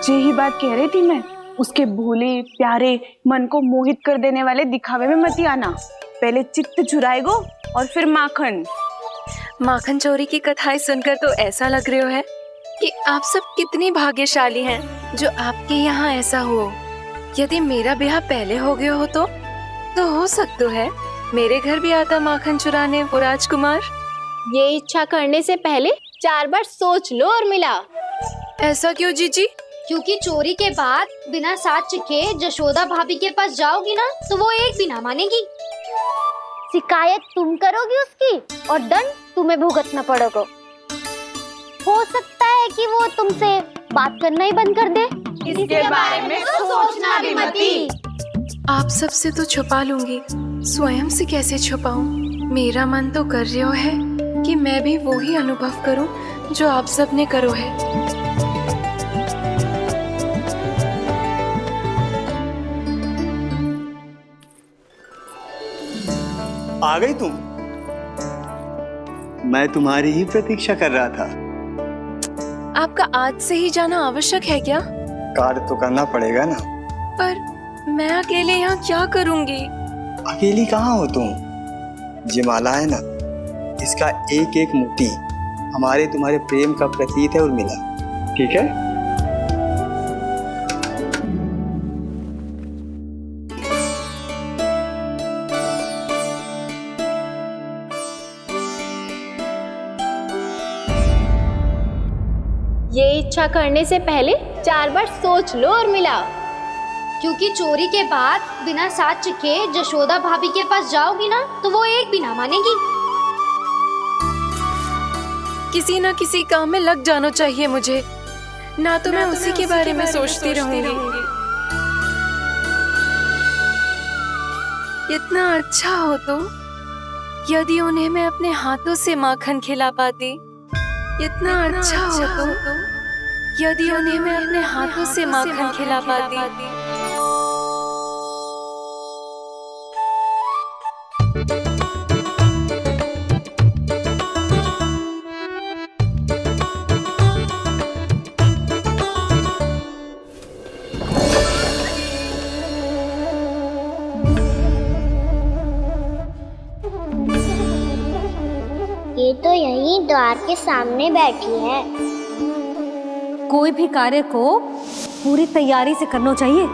यही बात कह रही थी मैं, उसके भोले प्यारे मन को मोहित कर देने वाले दिखावे में मत आना। पहले चित्त चुराएगो और फिर माखन। माखन चोरी की कथाएं सुनकर तो ऐसा लग रहा है कि आप सब कितनी भाग्यशाली हैं जो आपके यहाँ ऐसा हो। यदि मेरा ब्याह पहले हो गया हो तो हो सकता है मेरे घर भी आता माखन चुराने वो राजकुमार। ये इच्छा करने से पहले 4 बार सोच लो और मिला। ऐसा क्यों जीजी? क्योंकि चोरी के बाद बिना साथ चिखे जशोदा भाभी के पास जाओगी ना तो वो एक भी ना मानेगी। शिकायत तुम करोगी उसकी और दंड तुम्हें भुगतना पड़ेगा। हो सकता है कि वो तुमसे बात करना ही बंद कर दे। इसके बारे में तो सोचना भी मती। आप सबसे तो छुपा लूंगी, स्वयं से कैसे छुपाऊं? मेरा मन तो कर रहा है कि मैं भी वो ही अनुभव करूं जो आप सब ने करो है। आ गई तुम? मैं तुम्हारी ही प्रतीक्षा कर रहा था। आपका आज से ही जाना आवश्यक है क्या? कार्य तो करना पड़ेगा ना। पर मैं अकेले यहाँ क्या करूँगी? अकेली कहाँ हो तुम? ये माला है ना, इसका एक एक मोती हमारे तुम्हारे प्रेम का प्रतीक है उर्मिला, ठीक है? ये इच्छा करने से पहले 4 बार सोच लो और मिला। क्योंकि चोरी के बाद बिना साथ चिखे जशोदा भाभी के पास जाओगी ना तो वो एक भी ना मानेगी। किसी ना किसी काम में लग जाना चाहिए मुझे, ना तो मैं उसी के बारे में सोचती रहूंगी। इतना अच्छा हो तो यदि उन्हें मैं अपने हाथों से माखन खिला पाती। इतना अच्छा हो तो यदि उन्हें मैं अपने हाथों से माखन खिला पाती। ये तो यहीं द्वार के सामने बैठी है। कोई भी कार्य को पूरी तैयारी से करना चाहिए,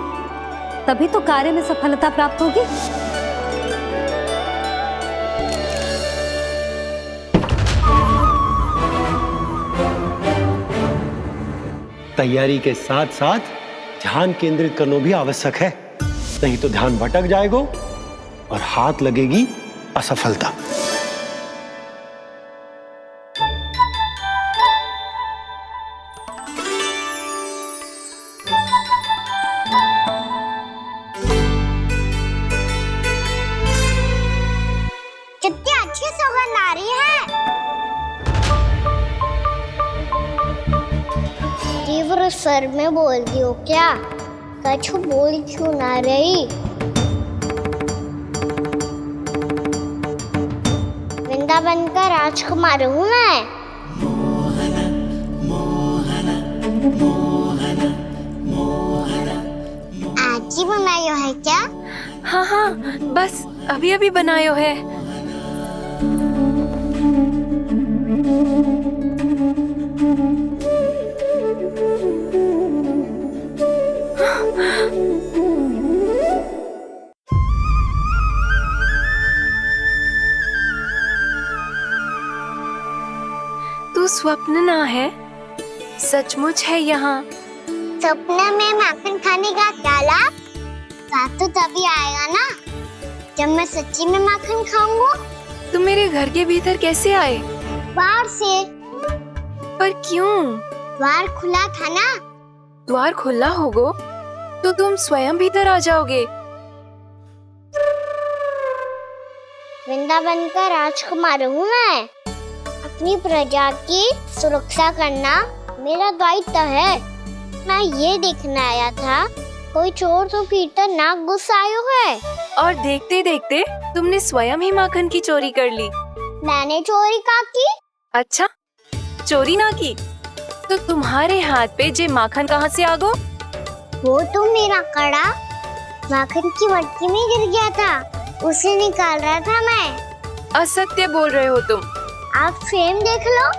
तभी तो कार्य में सफलता प्राप्त होगी। तैयारी के साथ साथ ध्यान केंद्रित करना भी आवश्यक है, नहीं तो ध्यान भटक जाएगा और हाथ लगेगी असफलता। कितनी अच्छी सुगंध आ रही है। तीव्र स्वर में बोलती हो क्या? कछु बोल क्यों ना रही? वृंदावन का राजकुमार हूँ मैं। आज ही बनायो है क्या? हाँ हाँ, बस अभी अभी बनायो है। तू स्वप्न ना है, सचमुच है यहाँ। सपने में माखन खाने का क्या लाभ? लाभ तो तभी आएगा ना जब मैं सच्ची में माखन खाऊंगा। तुम मेरे घर के भीतर कैसे आए? बाहर से। पर क्यों? द्वार खुला था ना। द्वार खुला होगा तो तुम स्वयं भीतर आ जाओगे। वृंदावन का राजकुमार हूँ मैं। अपनी प्रजा की सुरक्षा करना मेरा दायित्व है। मैं ये देखने आया था कोई चोर तो भीतर ना घुस आयो है। और देखते देखते तुमने स्वयं ही माखन की चोरी कर ली। मैंने चोरी का की? अच्छा, चोरी ना की तो तुम्हारे हाथ पे जे माखन कहाँ से आ गो? वो तो मेरा कड़ा माखन की मटकी में गिर गया था, उसे निकाल रहा था मैं। असत्य बोल रहे हो तुम। आप फ्रेम देख लो।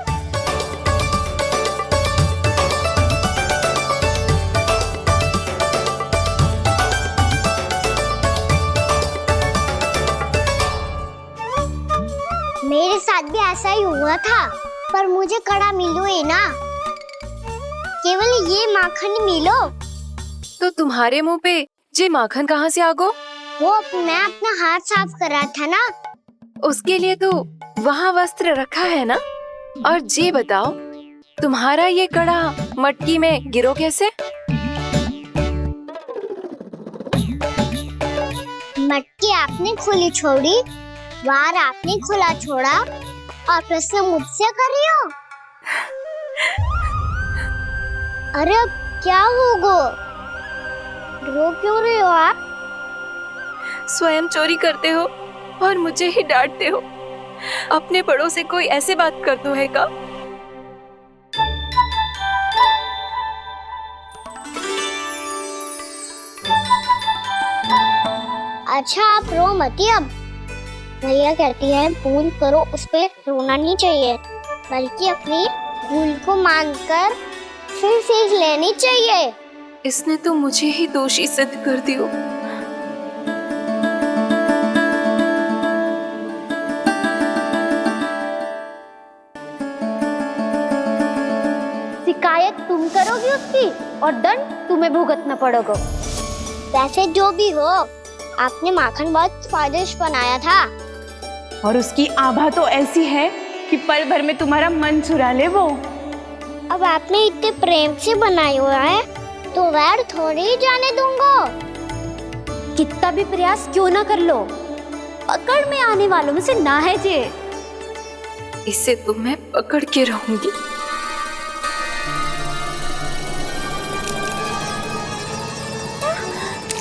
मेरे साथ भी ऐसा ही हुआ था, पर मुझे कड़ा मिलो ही ना, केवल ये माखन मिलो। तो तुम्हारे मुंह पे जे माखन कहाँ से आ गो? वो मैं अपना हाथ साफ कर रहा था ना। उसके लिए तो वहाँ वस्त्र रखा है ना। और जे बताओ, तुम्हारा ये कड़ा मटकी में गिरो कैसे? मटकी आपने खुली छोड़ी, वार आपने खुला छोड़ा, और प्रश्न मुझसे कर रही हो? अरे अब क्या होगा? रो क्यों रहे हो आप? स्वयं चोरी करते हो और मुझे ही डांटते हो। अपने बड़ों से कोई ऐसे बात कर दो है का? अच्छा, आप रो मती। अब भैया कहती है भूल करो, उस पे रोना नहीं चाहिए, बल्कि अपनी भूल को मानकर फिर सीख लेनी चाहिए। इसने तो मुझे ही दोषी सिद्ध कर दियो। शिकायत तुम करोगी उसकी और दंड तुम्हें भुगतना पड़ेगा। वैसे जो भी हो, आपने माखन बहुत स्वादिष्ट बनाया था। और उसकी आभा तो ऐसी है कि पल भर में तुम्हारा मन चुरा ले वो। अब आपने इतने प्रेम से बनाया हुआ है तो वैर थोड़ी ही जाने दूंगा। कितना भी प्रयास क्यों ना कर लो, पकड़ में आने वालों में से ना है जे। इसे तो मैं पकड़ के रहूंगी।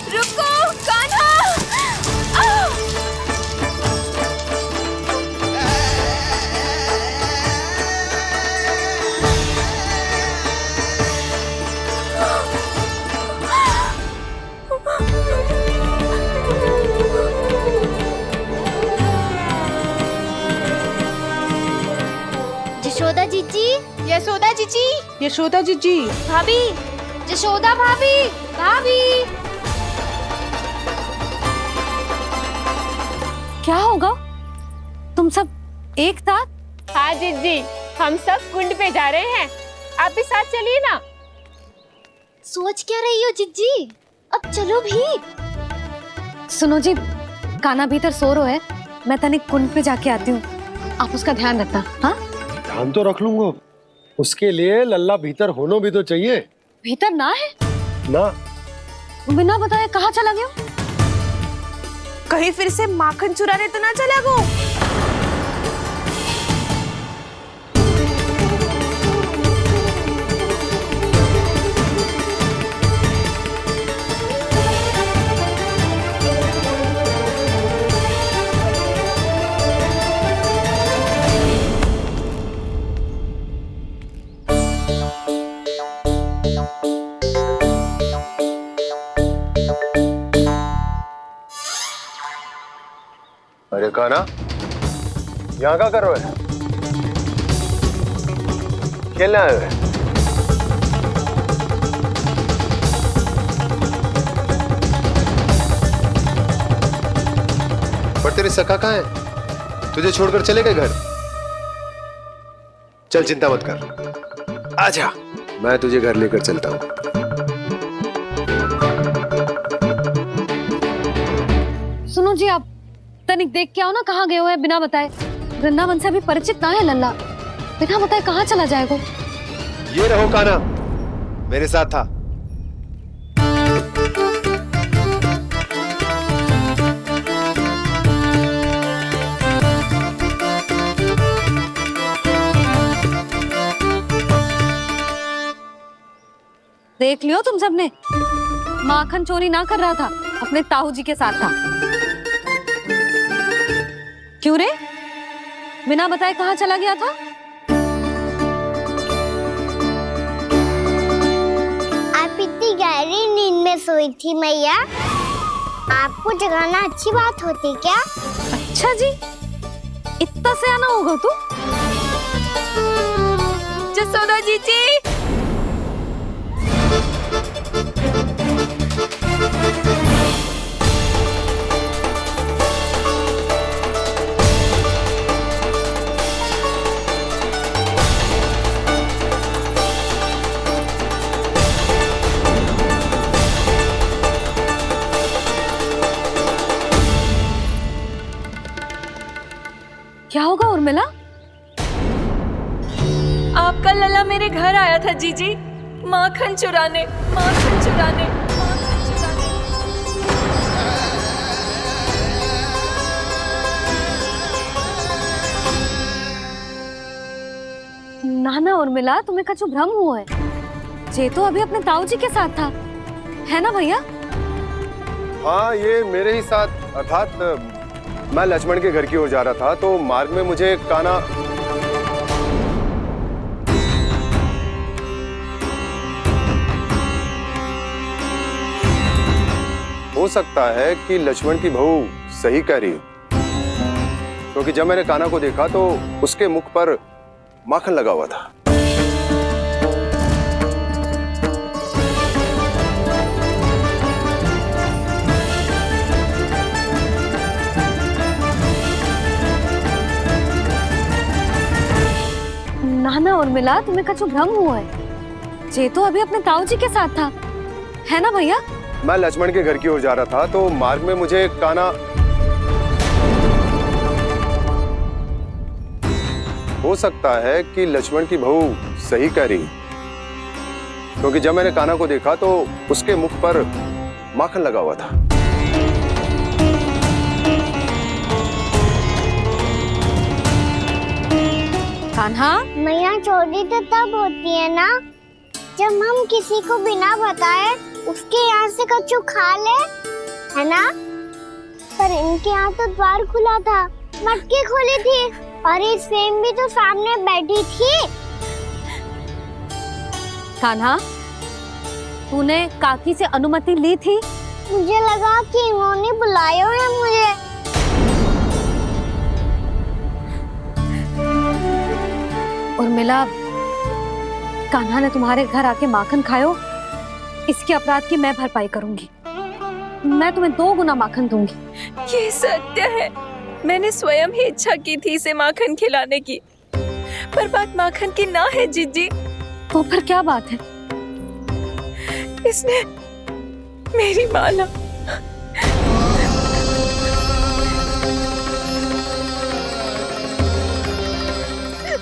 रुको कान्हा! यशोदा जीजी, यशोदा जीजी, यशोदा जीजी, भाभी, यशोदा भाभी, भाभी। क्या होगा? तुम सब एक साथ? हाँ जीजी, हम सब कुंड पे जा रहे हैं, आप भी साथ चलिए ना। सोच क्या रही हो जीजी? अब चलो भी। सुनो जी, कान्हा भीतर सो रो है, मैं तनिक कुंड पे जाके आती हूँ, आप उसका ध्यान रखना। हाँ, ध्यान तो रख लूंगा, उसके लिए लल्ला भीतर होना भी तो चाहिए। भीतर ना है ना? बिना बताए कहाँ चला गया? कहीं फिर से माखन चुराने तो ना चला गो? कान्हा, यहाँ क्या कर रहे हो? खेलने आए हुए? पर तेरे सखा कहाँ है? तुझे छोड़कर चले गए घर? चल चिंता मत कर, आजा, मैं तुझे घर लेकर चलता हूँ। सुनो जी, आप तनिक देख के आओ ना कहाँ गए हुए हैं बिना बताए। वृंदावन से अभी परिचित ना है लल्ला, बिना बताए कहाँ चला जाएगा। ये रहो कान्हा, मेरे साथ था। देख लियो तुम सबने, माखन चोरी ना कर रहा था, अपने ताऊ जी के साथ था। क्यों रे, बिना बताए कहाँ चला गया था? आप इतनी गहरी नींद में सोई थी मैया, आपको जगाना अच्छी बात होती क्या? अच्छा जी, इतना सयाना होगा तू? जसोदा जीजी, क्या होगा उर्मिला? आपका लल्ला मेरे घर आया था जीजी, माखन चुराने, माखन चुराने, माखन चुराने। ना ना उर्मिला, तुम्हें कछु भ्रम हुआ है। जे तो अभी अपने ताऊ जी के साथ था, है ना भैया? हाँ, ये मेरे ही साथ, अर्थात मैं लक्ष्मण के घर की ओर जा रहा था तो मार्ग में मुझे कान्हा हो सकता है कि लक्ष्मण की बहू सही कह रही हो, क्योंकि जब मैंने कान्हा को देखा तो उसके मुख पर माखन लगा हुआ था। ना ना उर्मिला, तुम्हें कछु भ्रम हुआ है। जे तो अभी अपने ताऊ जी के साथ था, है ना भैया? मैं लक्ष्मण के घर की ओर जा रहा था तो मार्ग में मुझे कान्हा हो सकता है कि लक्ष्मण की बहू सही कह रही, क्योंकि जब मैंने कान्हा को देखा तो उसके मुख पर माखन लगा हुआ था। कान्हा, मैया चोरी तो तब होती है ना जब हम किसी को बिना बताए उसके यहाँ से कछु खा ले, है ना? पर इनके यहाँ तो द्वार खुला था, मटकी खोली थी और ये सेम भी तो सामने बैठी थी। कान्हा, तूने काकी से अनुमति ली थी? मुझे लगा कि इन्होंने बुलाया है मुझे। उर्मिला, कान्हा ने तुम्हारे घर आके माखन खायो, इसके अपराध की मैं भरपाई करूंगी। मैं तुम्हें 2 गुना माखन दूंगी। ये सत्य है, मैंने स्वयं ही इच्छा की थी इसे माखन खिलाने की, पर बात माखन की ना है जीजी। तो फिर क्या बात है? इसने मेरी माला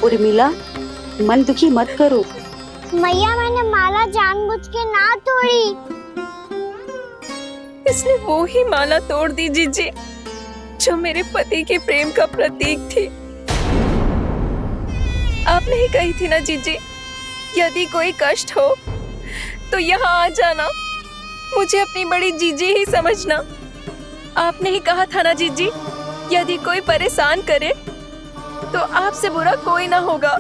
उर्मिला, मन दुखी मत करो। मैया, मैंने माला जानबूझ के ना तोड़ी। इसने वो ही माला तोड़ दी जीजी, जो मेरे पति के प्रेम का प्रतीक थी। आपने ही कही थी ना जीजी, यदि कोई कष्ट हो तो यहाँ आ जाना, मुझे अपनी बड़ी जीजी ही समझना। आपने ही कहा था ना जीजी, यदि कोई परेशान करे तो आपसे बुरा कोई ना होगा।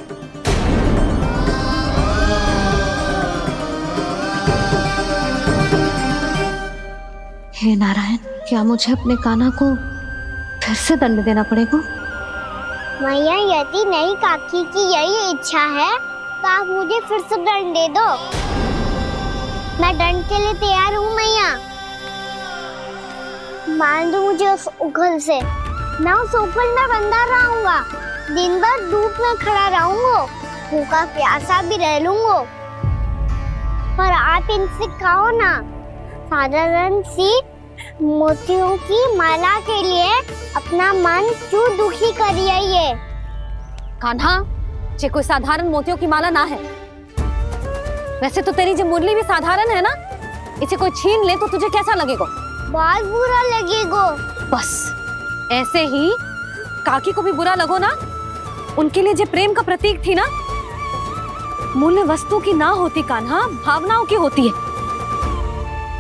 हे नारायण, क्या मुझे अपने कान्हा को फिर से दंड देना पड़ेगा। मैया यदि नहीं काकी की यही इच्छा है तो आप मुझे फिर से दंड दे दो। मैं दंड के लिए तैयार हूँ मैया। मान दो मुझे उस उखल से। मैं उस उखल में बंधा रहूंगा, दिन भर धूप में खड़ा रहूंगा, भूखा प्यासा भी रह लूंगा। पर आप इनसे कहो ना, साधारण सी मोतियों की माला के लिए अपना मन क्यों दुखी करिए ये? कान्हा, ये कोई साधारण मोतियों की माला ना है। वैसे तो तेरी जो मुरली भी साधारण है ना, इसे कोई छीन ले तो तुझे कैसा लगेगा? बहुत बुरा लगेगा। बस ऐसे ही काकी को भी बुरा लगो ना। उनके लिए जो प्रेम का प्रतीक थी ना, मूल्य वस्तु की ना होती कान्हा, भावनाओं की होती है।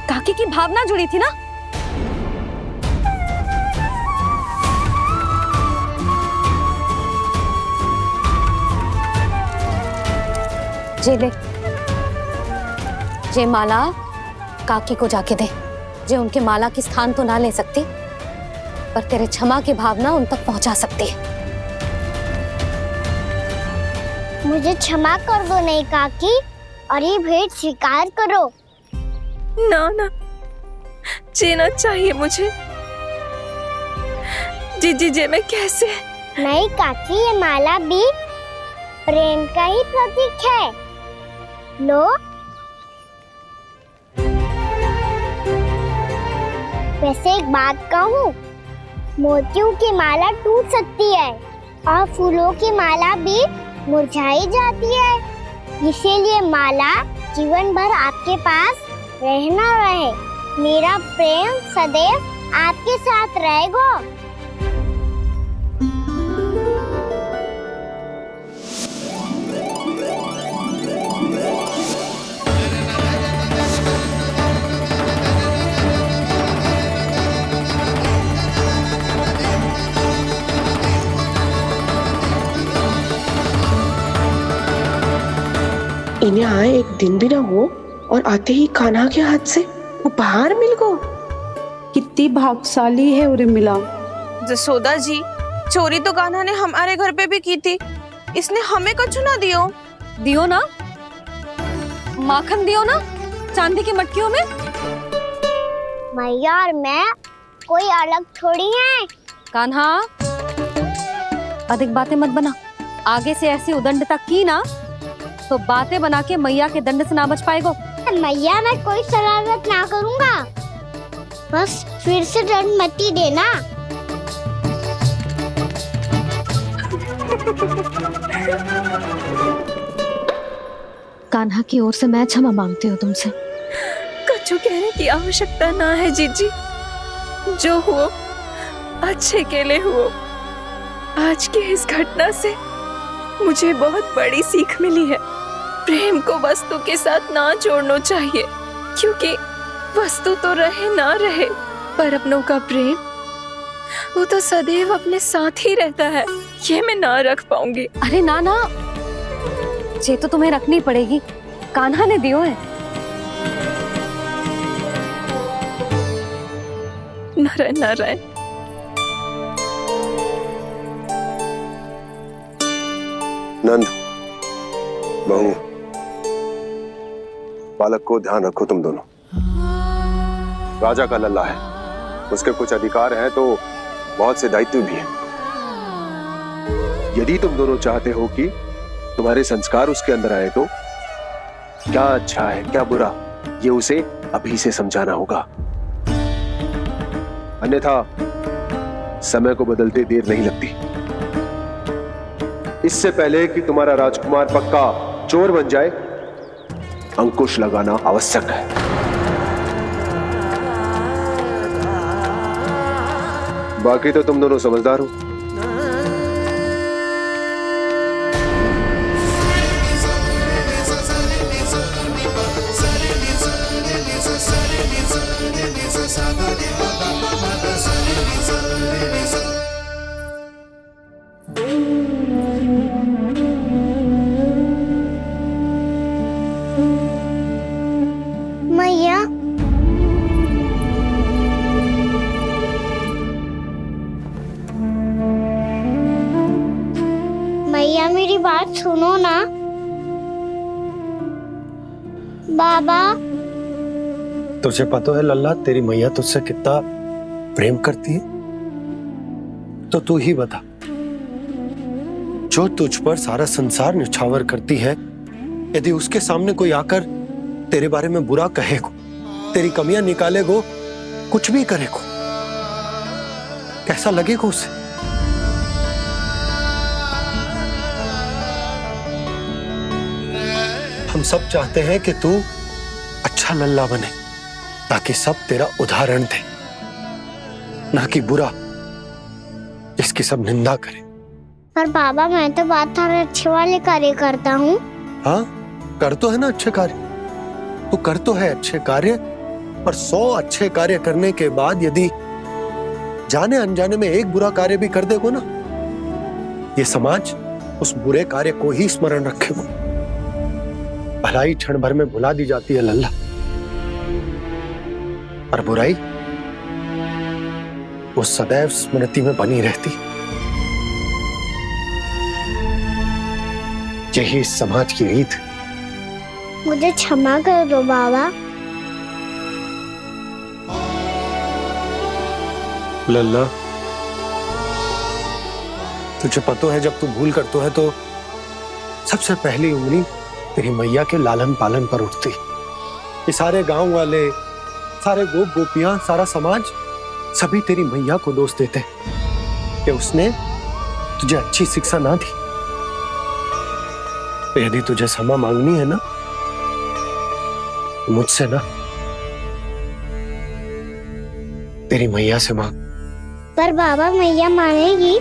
काकी की भावना जुड़ी थी ना। जे ले, जे माला काकी को जाके दे। जे उनके माला की स्थान तो ना ले सकती, पर तेरे क्षमा की भावना उन तक पहुंचा सकती है। मुझे क्षमा कर दो नहीं काकी, और ये भेंट स्वीकार करो। ना ना, जीना चाहिए मुझे। जी जे मैं कैसे? नहीं काकी, ये माला भी प्रेम का ही प्रतीक है। लो। वैसे एक बात कहूँ, मोतियों की माला टूट सकती है और फूलों की माला भी मुरझाई जाती है। इसीलिए माला जीवन भर आपके पास रहना रहे। मेरा प्रेम सदैव आपके साथ रहेगा। इन्हें आए एक दिन भी ना हो और आते ही कान्हा के हाथ से उपहार मिल गो। कितनी भाग्यशाली है उर्मिला। जसोदा जी, चोरी तो कान्हा ने हमारे घर पे भी की थी। इसने हमें कछु ना दियो। दियो ना, माखन दियो ना, चांदी की मटकियों में। मैया और मैं कोई अलग थोड़ी हैं। कान्हा, अधिक बातें मत बना। आगे से ऐसी उदंडता की ना तो बातें बना के मैया के दंड से ना बच पाएगो। मैया, मैं कोई शरारत ना करूंगा, बस फिर से दंड मत ही देना। कान्हा की ओर से मैं क्षमा मांगती हूँ तुमसे। कछु कहने की आवश्यकता ना है जीजी। जो हुआ अच्छे के लिए हुआ। आज की इस घटना से मुझे बहुत बड़ी सीख मिली है। प्रेम को वस्तु के साथ ना जोड़ना चाहिए, क्योंकि वस्तु तो रहे ना रहे, पर अपनों का प्रेम वो तो सदैव अपने साथ ही रहता है। ये मैं ना रख पाऊंगी। अरे ना ना, ये तो तुम्हें रखनी पड़ेगी। कान्हा ने दियो है। नारायण नारायण। नंद, बहू, बालक को ध्यान रखो तुम दोनों। राजा का लल्ला है, उसके कुछ अधिकार हैं तो बहुत से दायित्व भी हैं। यदि तुम दोनों चाहते हो कि तुम्हारे संस्कार उसके अंदर आए तो क्या अच्छा है क्या बुरा, ये उसे अभी से समझाना होगा। अन्यथा समय को बदलते देर नहीं लगती। इससे पहले कि तुम्हारा राजकुमार पक्का चोर बन जाए, अंकुश लगाना आवश्यक है। बाकी तो तुम दोनों समझदार हो। मैया, भैया मेरी बात सुनो ना। बाबा, तुझे पता है लल्ला, तेरी मैया तुझसे कितना प्रेम करती है? तो तू ही बता, जो तुझ पर सारा संसार न्यौछावर करती है, यदि उसके सामने कोई आकर तेरे बारे में बुरा कहेगो, तेरी कमियां निकालेगो, कुछ भी करेगो, कैसा लगेगा उसे? हम सब चाहते हैं कि तू अच्छा लल्ला बने, ताकि सब तेरा उदाहरण दे, ना कि बुरा जिसकी सब निंदा करे। पर बाबा मैं तो बात थारे अच्छे वाले कार्य करता हूँ। हाँ, कर तो है ना अच्छे कार्य, तू कर तो है अच्छे कार्य, पर 100 अच्छे कार्य करने के बाद यदि जाने अनजाने में एक बुरा कार्य भी कर देगो ना, ये समाज उस बुरे कार्य को ही स्मरण रखेगो। भलाई क्षण भर में भुला दी जाती है लल्ला, और बुराई वो सदैव स्मृति में बनी रहती। यही इस समाज की रीत। मुझे क्षमा कर दो बाबा। लल्ला, तुझे पता है जब तू भूल करतो है तो सबसे पहली उंगली तेरी मैया के लालन पालन पर उठती। ये सारे गांव वाले, सारे गोप गोपियां, सारा समाज, सभी तेरी मैया को दोष देते कि उसने तुझे अच्छी शिक्षा ना दी। तो यदि तुझे क्षमा मांगनी है ना, तो मुझसे ना, तेरी मैया से मांग। पर बाबा मैया मानेगी?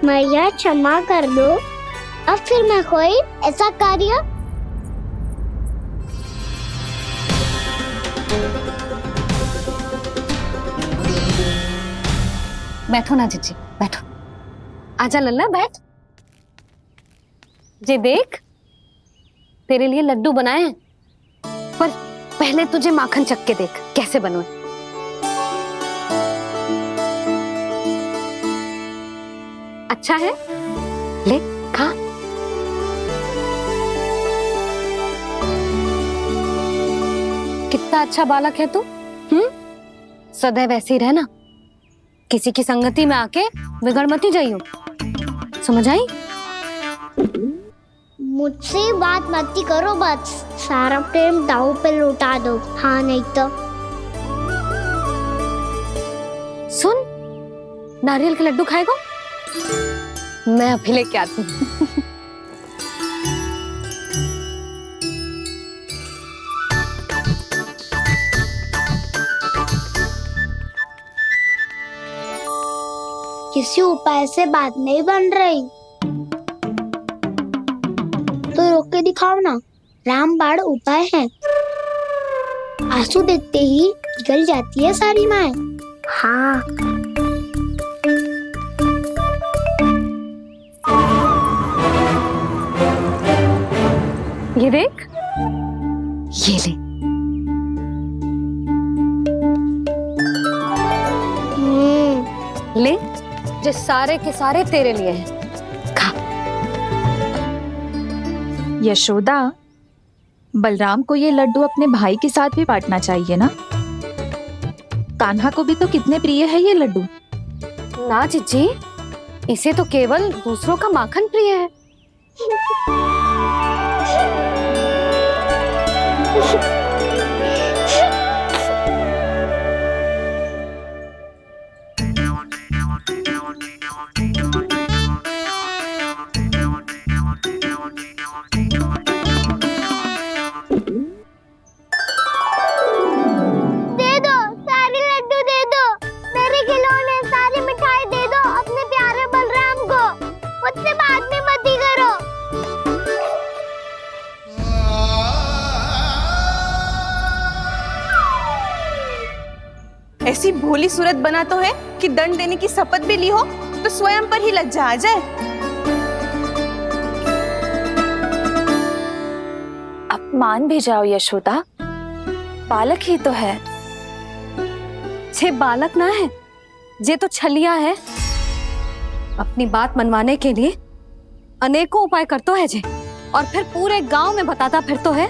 मैया क्षमा कर दो, अब फिर मैं कोई ऐसा कार्य। बैठो ना जीजी, बैठो। आजा लल्ला, बैठ। जे देख, तेरे लिए लड्डू बनाए हैं, पर पहले तुझे माखन चख के देख कैसे बने। अच्छा है, ले खा। कितना अच्छा बालक है तू। सदैव ऐसे ही रहना, किसी की संगति में आके बिगड़ मत जाइयो, समझ आई? मुझसे बात मत करो, बस सारा प्रेम दाव पे लौटा दो। हाँ नहीं तो सुन, नारियल के लड्डू खाएगा? मैं अभी लेके आती हूँ। किसी उपाय से बात नहीं बन रही तो रोक के दिखाओ ना। रामबाण उपाय है, आंसू देखते ही निकल जाती है सारी माए। हाँ, ये देख, ये ले। ले, जो सारे के सारे तेरे लिए हैं, खा। यशोदा, बलराम को ये लड्डू अपने भाई के साथ भी बांटना चाहिए ना। कान्हा को भी तो कितने प्रिय है ये लड्डू। ना जीजी, इसे तो केवल दूसरों का माखन प्रिय है। ऐसी भोली सूरत बना तो है कि दंड देने की शपथ भी ली हो तो स्वयं पर ही लज्जा आ जाए। अब मान भी जाओ यशोदा, बालक ही तो है। जे बालक ना है, जे तो छलिया है। अपनी बात मनवाने के लिए अनेकों उपाय करतो है जे, और फिर पूरे गांव में बताता फिरतो है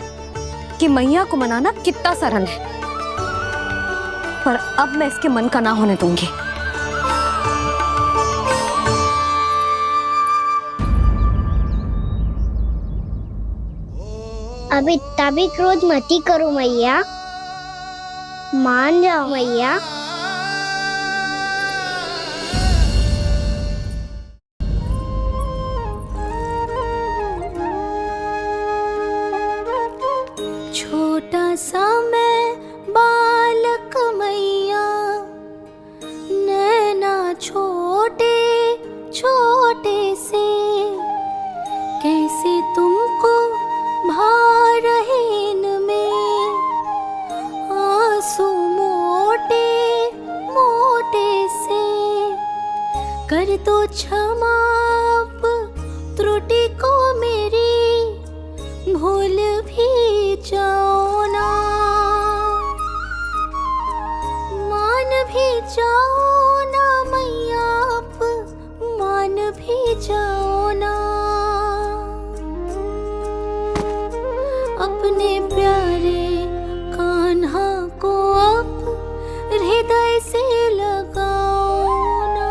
कि मैया को मनाना कितना सरल है। पर अब मैं इसके मन का ना होने दूंगी। अब इतना भी क्रोध मती करो मैया, मान जाओ मैया। छोटा सा मैं बालक मैया, नैना छोटे छोटे से, कैसे तुमको भा रहे इनमें आंसू मोटे मोटे से। कर दो क्षमा त्रुटि को मेरी, भूल भी जाओ ना, मान भी जाओ ना मैया, मान भी जाओ ना। अपने प्यारे कान्हा को अब हृदय से लगाओ ना।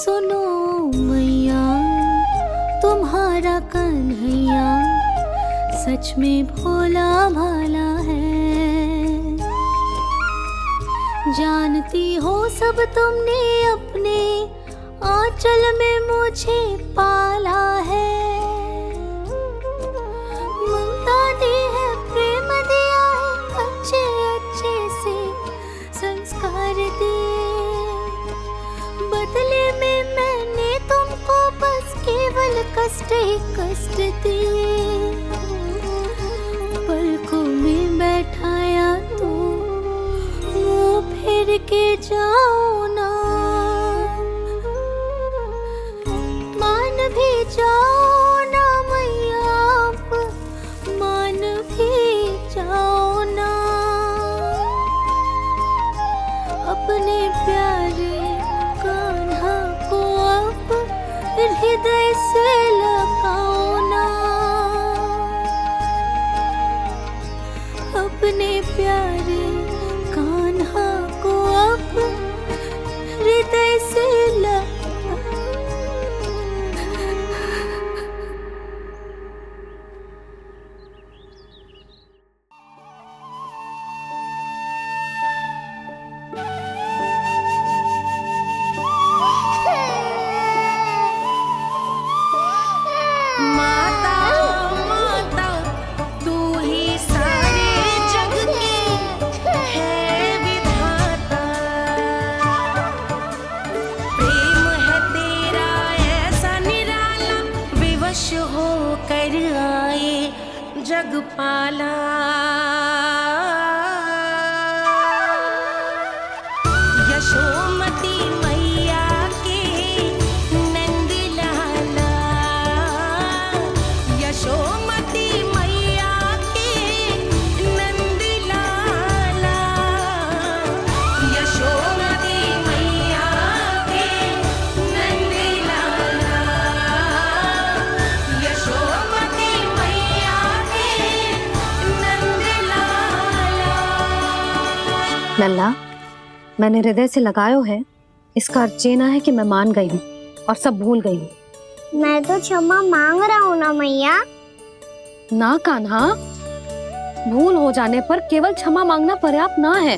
सुनो मैया, तुम्हारा कन्हैया सच में भोला भाला है। जानती हो सब तुमने अपने आंचल में मुझे पाला है। ममता दी है, प्रेम दिया है, अच्छे अच्छे से संस्कार दिए। बदले में मैंने तुमको बस केवल कष्ट ही कष्ट दिए। पलकों में बैठाया तो मुंह फेर के जाओ ना, मान भी जाओ ना मैया, मान भी जाओ ना। अपने प्यारे कान्हा को अब हृदय से लगाओ ना। अपने प्यारे कान्हा को अब हृदय से जगपाला। यशोमती मैया के नंद लाला, यशोमती मैया के नंद लाला, यशोमती मैया के नंद लाला, यशोमती मैया के नंद लाला। लल्ला, मैंने हृदय से लगायो है, इसका अर्थ ये ना है कि मैं मान गई हूँ और सब भूल गई हूँ। मैं तो क्षमा मांग रहा हूँ ना मैया। ना कान्हा, भूल हो जाने पर केवल क्षमा मांगना पर्याप्त ना है।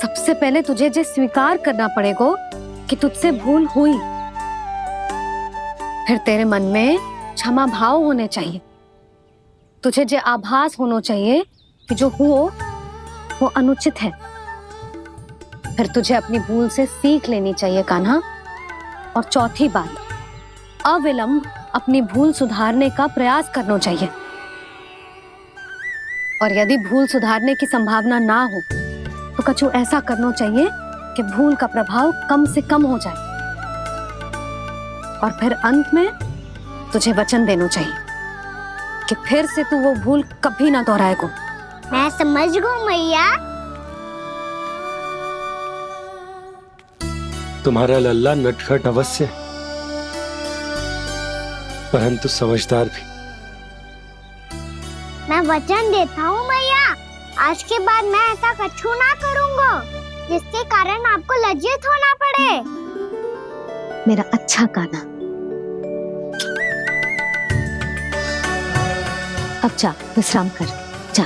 सबसे पहले तुझे जे स्वीकार करना पड़ेगा कि तुझसे भूल हुई। फिर तेरे मन में क्षमा भाव होने चाहिए। तुझे जे आभास होना चाहिए कि जो हुआ वो अनुचित है। फिर तुझे अपनी भूल से सीख लेनी चाहिए कान्हा। और चौथी बात, अविलंब अपनी भूल सुधारने का प्रयास करना चाहिए। और यदि भूल सुधारने की संभावना ना हो तो कछु ऐसा करना चाहिए कि भूल का प्रभाव कम से कम हो जाए। और फिर अंत में तुझे वचन देना चाहिए कि फिर से तू वो भूल कभी ना दोहराएगा। मैं समझ गई मैया। तुम्हारा लल्ला नटखट अवश्य है, परंतु समझदार भी। मैं वचन देता हूँ मैया, आज के बाद मैं ऐसा कछु ना करूँगा जिसके कारण आपको लज्जित होना पड़े। मेरा अच्छा कान्हा, अब जा विश्राम कर, जा।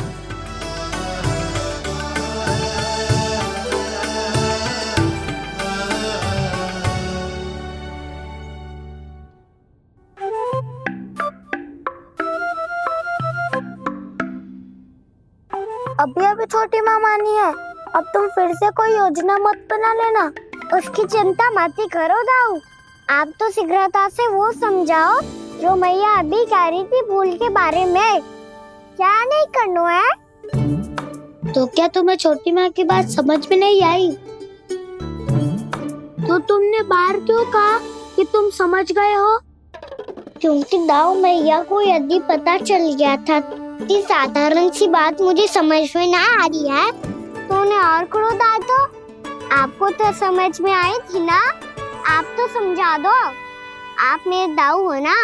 अभी अभी छोटी माँ मानी है, अब तुम फिर से कोई योजना मत बना लेना। उसकी चिंता मत ही करो दाऊ, आप तो शीघ्रता से वो समझाओ जो मैया अभी कह रही थी भूल के बारे में। क्या नहीं करना है? तो क्या तुम्हें छोटी माँ की बात समझ में नहीं आई? तो तुमने बाहर क्यों कहा कि तुम समझ गए हो? क्योंकि दाऊ मैया को यदि पता चल गया था कि साधारण सी बात मुझे समझ में ना आ रही है तो उन्हें और क्रोध आया। तो आपको तो समझ में आई थी ना, आप तो समझा दो, आप मेरे दाऊ हो ना।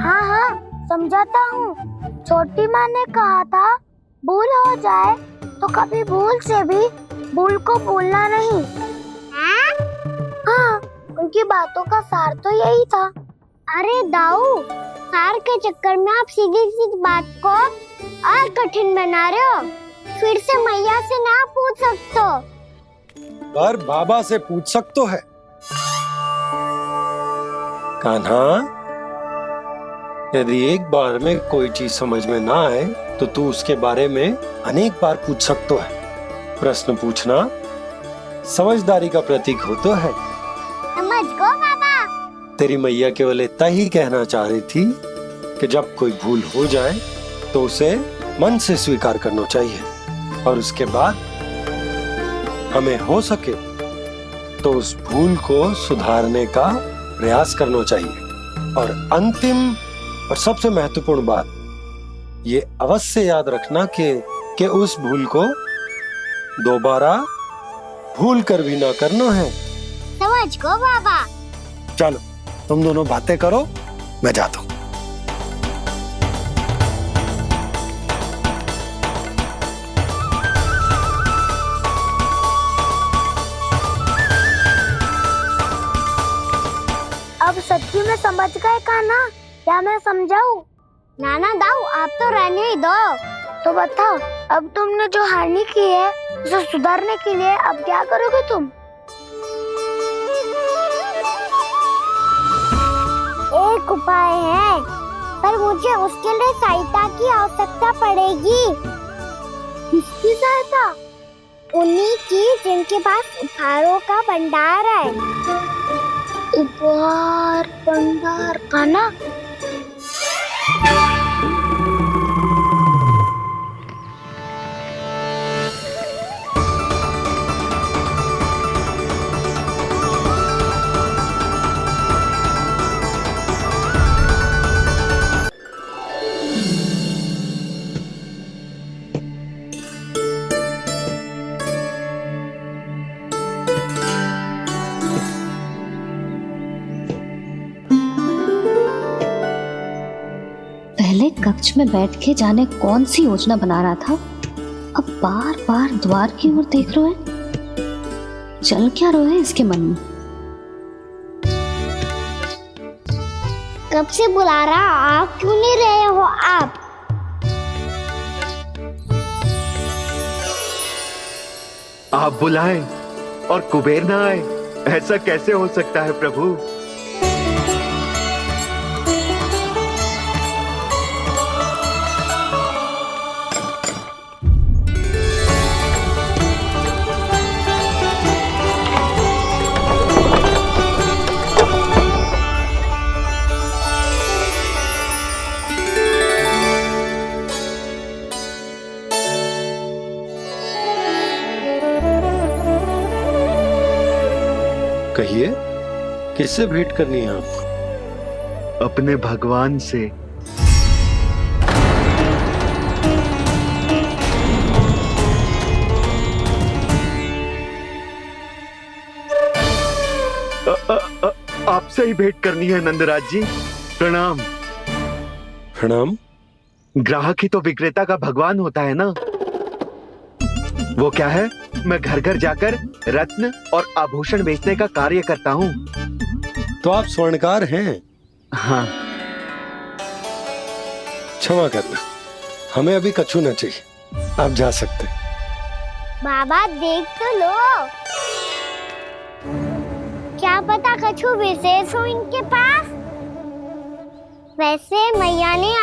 हाँ हाँ समझाता हूँ। छोटी माँ ने कहा था भूल हो जाए तो कभी भूल से भी भूल को भूलना नहीं। हाँ उनकी बातों का सार तो यही था। अरे दाऊ, सार के चक्कर में आप सीधी सीधी बात को और कठिन बना रहे हो। फिर से मैया से ना पूछ सकते हो, पर बाबा से पूछ सकते है। कान्हा, यदि एक बार में कोई चीज समझ में ना आए तो तू उसके बारे में अनेक बार पूछ सकते है। प्रश्न पूछना समझदारी का प्रतीक होता है। समझ गो बाबा। तेरी मैया केवल इतना ही कहना चाह रही थी कि जब कोई भूल हो जाए तो उसे मन से स्वीकार करना चाहिए और उसके बाद हमें हो सके तो उस भूल को सुधारने का प्रयास करना चाहिए। और अंतिम और सबसे महत्वपूर्ण बात ये अवश्य याद रखना कि उस भूल को दोबारा भूल कर भी ना करना है। समझ गो बाबा। चलो तुम दोनों बातें करो, मैं जाता हूँ। अब सच्ची में समझ गए कान्हा, क्या मैं समझाऊं? नाना दाऊ आप तो रहने ही दो। तो बताओ, अब तुमने जो हानि की है उसे सुधारने के लिए अब क्या करोगे तुम? एक उपाय है, पर मुझे उसके लिए सहायता की आवश्यकता पड़ेगी। किसकी सहायता? उन्हीं की जिनके पास उपहारों का भंडार है। उपहार भंडार का ना? पहले कक्ष में बैठ के जाने कौन सी योजना बना रहा था, अब बार बार द्वार की ओर देख रहे हैं। चल क्या रहा है इसके मन में? कब से बुला रहा, आप क्यों नहीं रहे हो? आप बुलाएं और कुबेर ना आए, ऐसा कैसे हो सकता है प्रभु? कहिए, किससे भेंट करनी है आपको? अपने भगवान से। आपसे ही भेंट करनी है नंदराज जी। प्रणाम। प्रणाम। ग्राहक ही तो विक्रेता का भगवान होता है ना। वो क्या है, मैं घर घर जाकर रत्न और आभूषण बेचने का कार्य करता हूँ। तो आप स्वर्णकार हैं? हाँ। क्षमा करना, हमें अभी कछु न चाहिए, आप जा सकते हैं। बाबा देख तो लो, क्या पता कछु विशेष हो इनके पास। वैसे मैया ने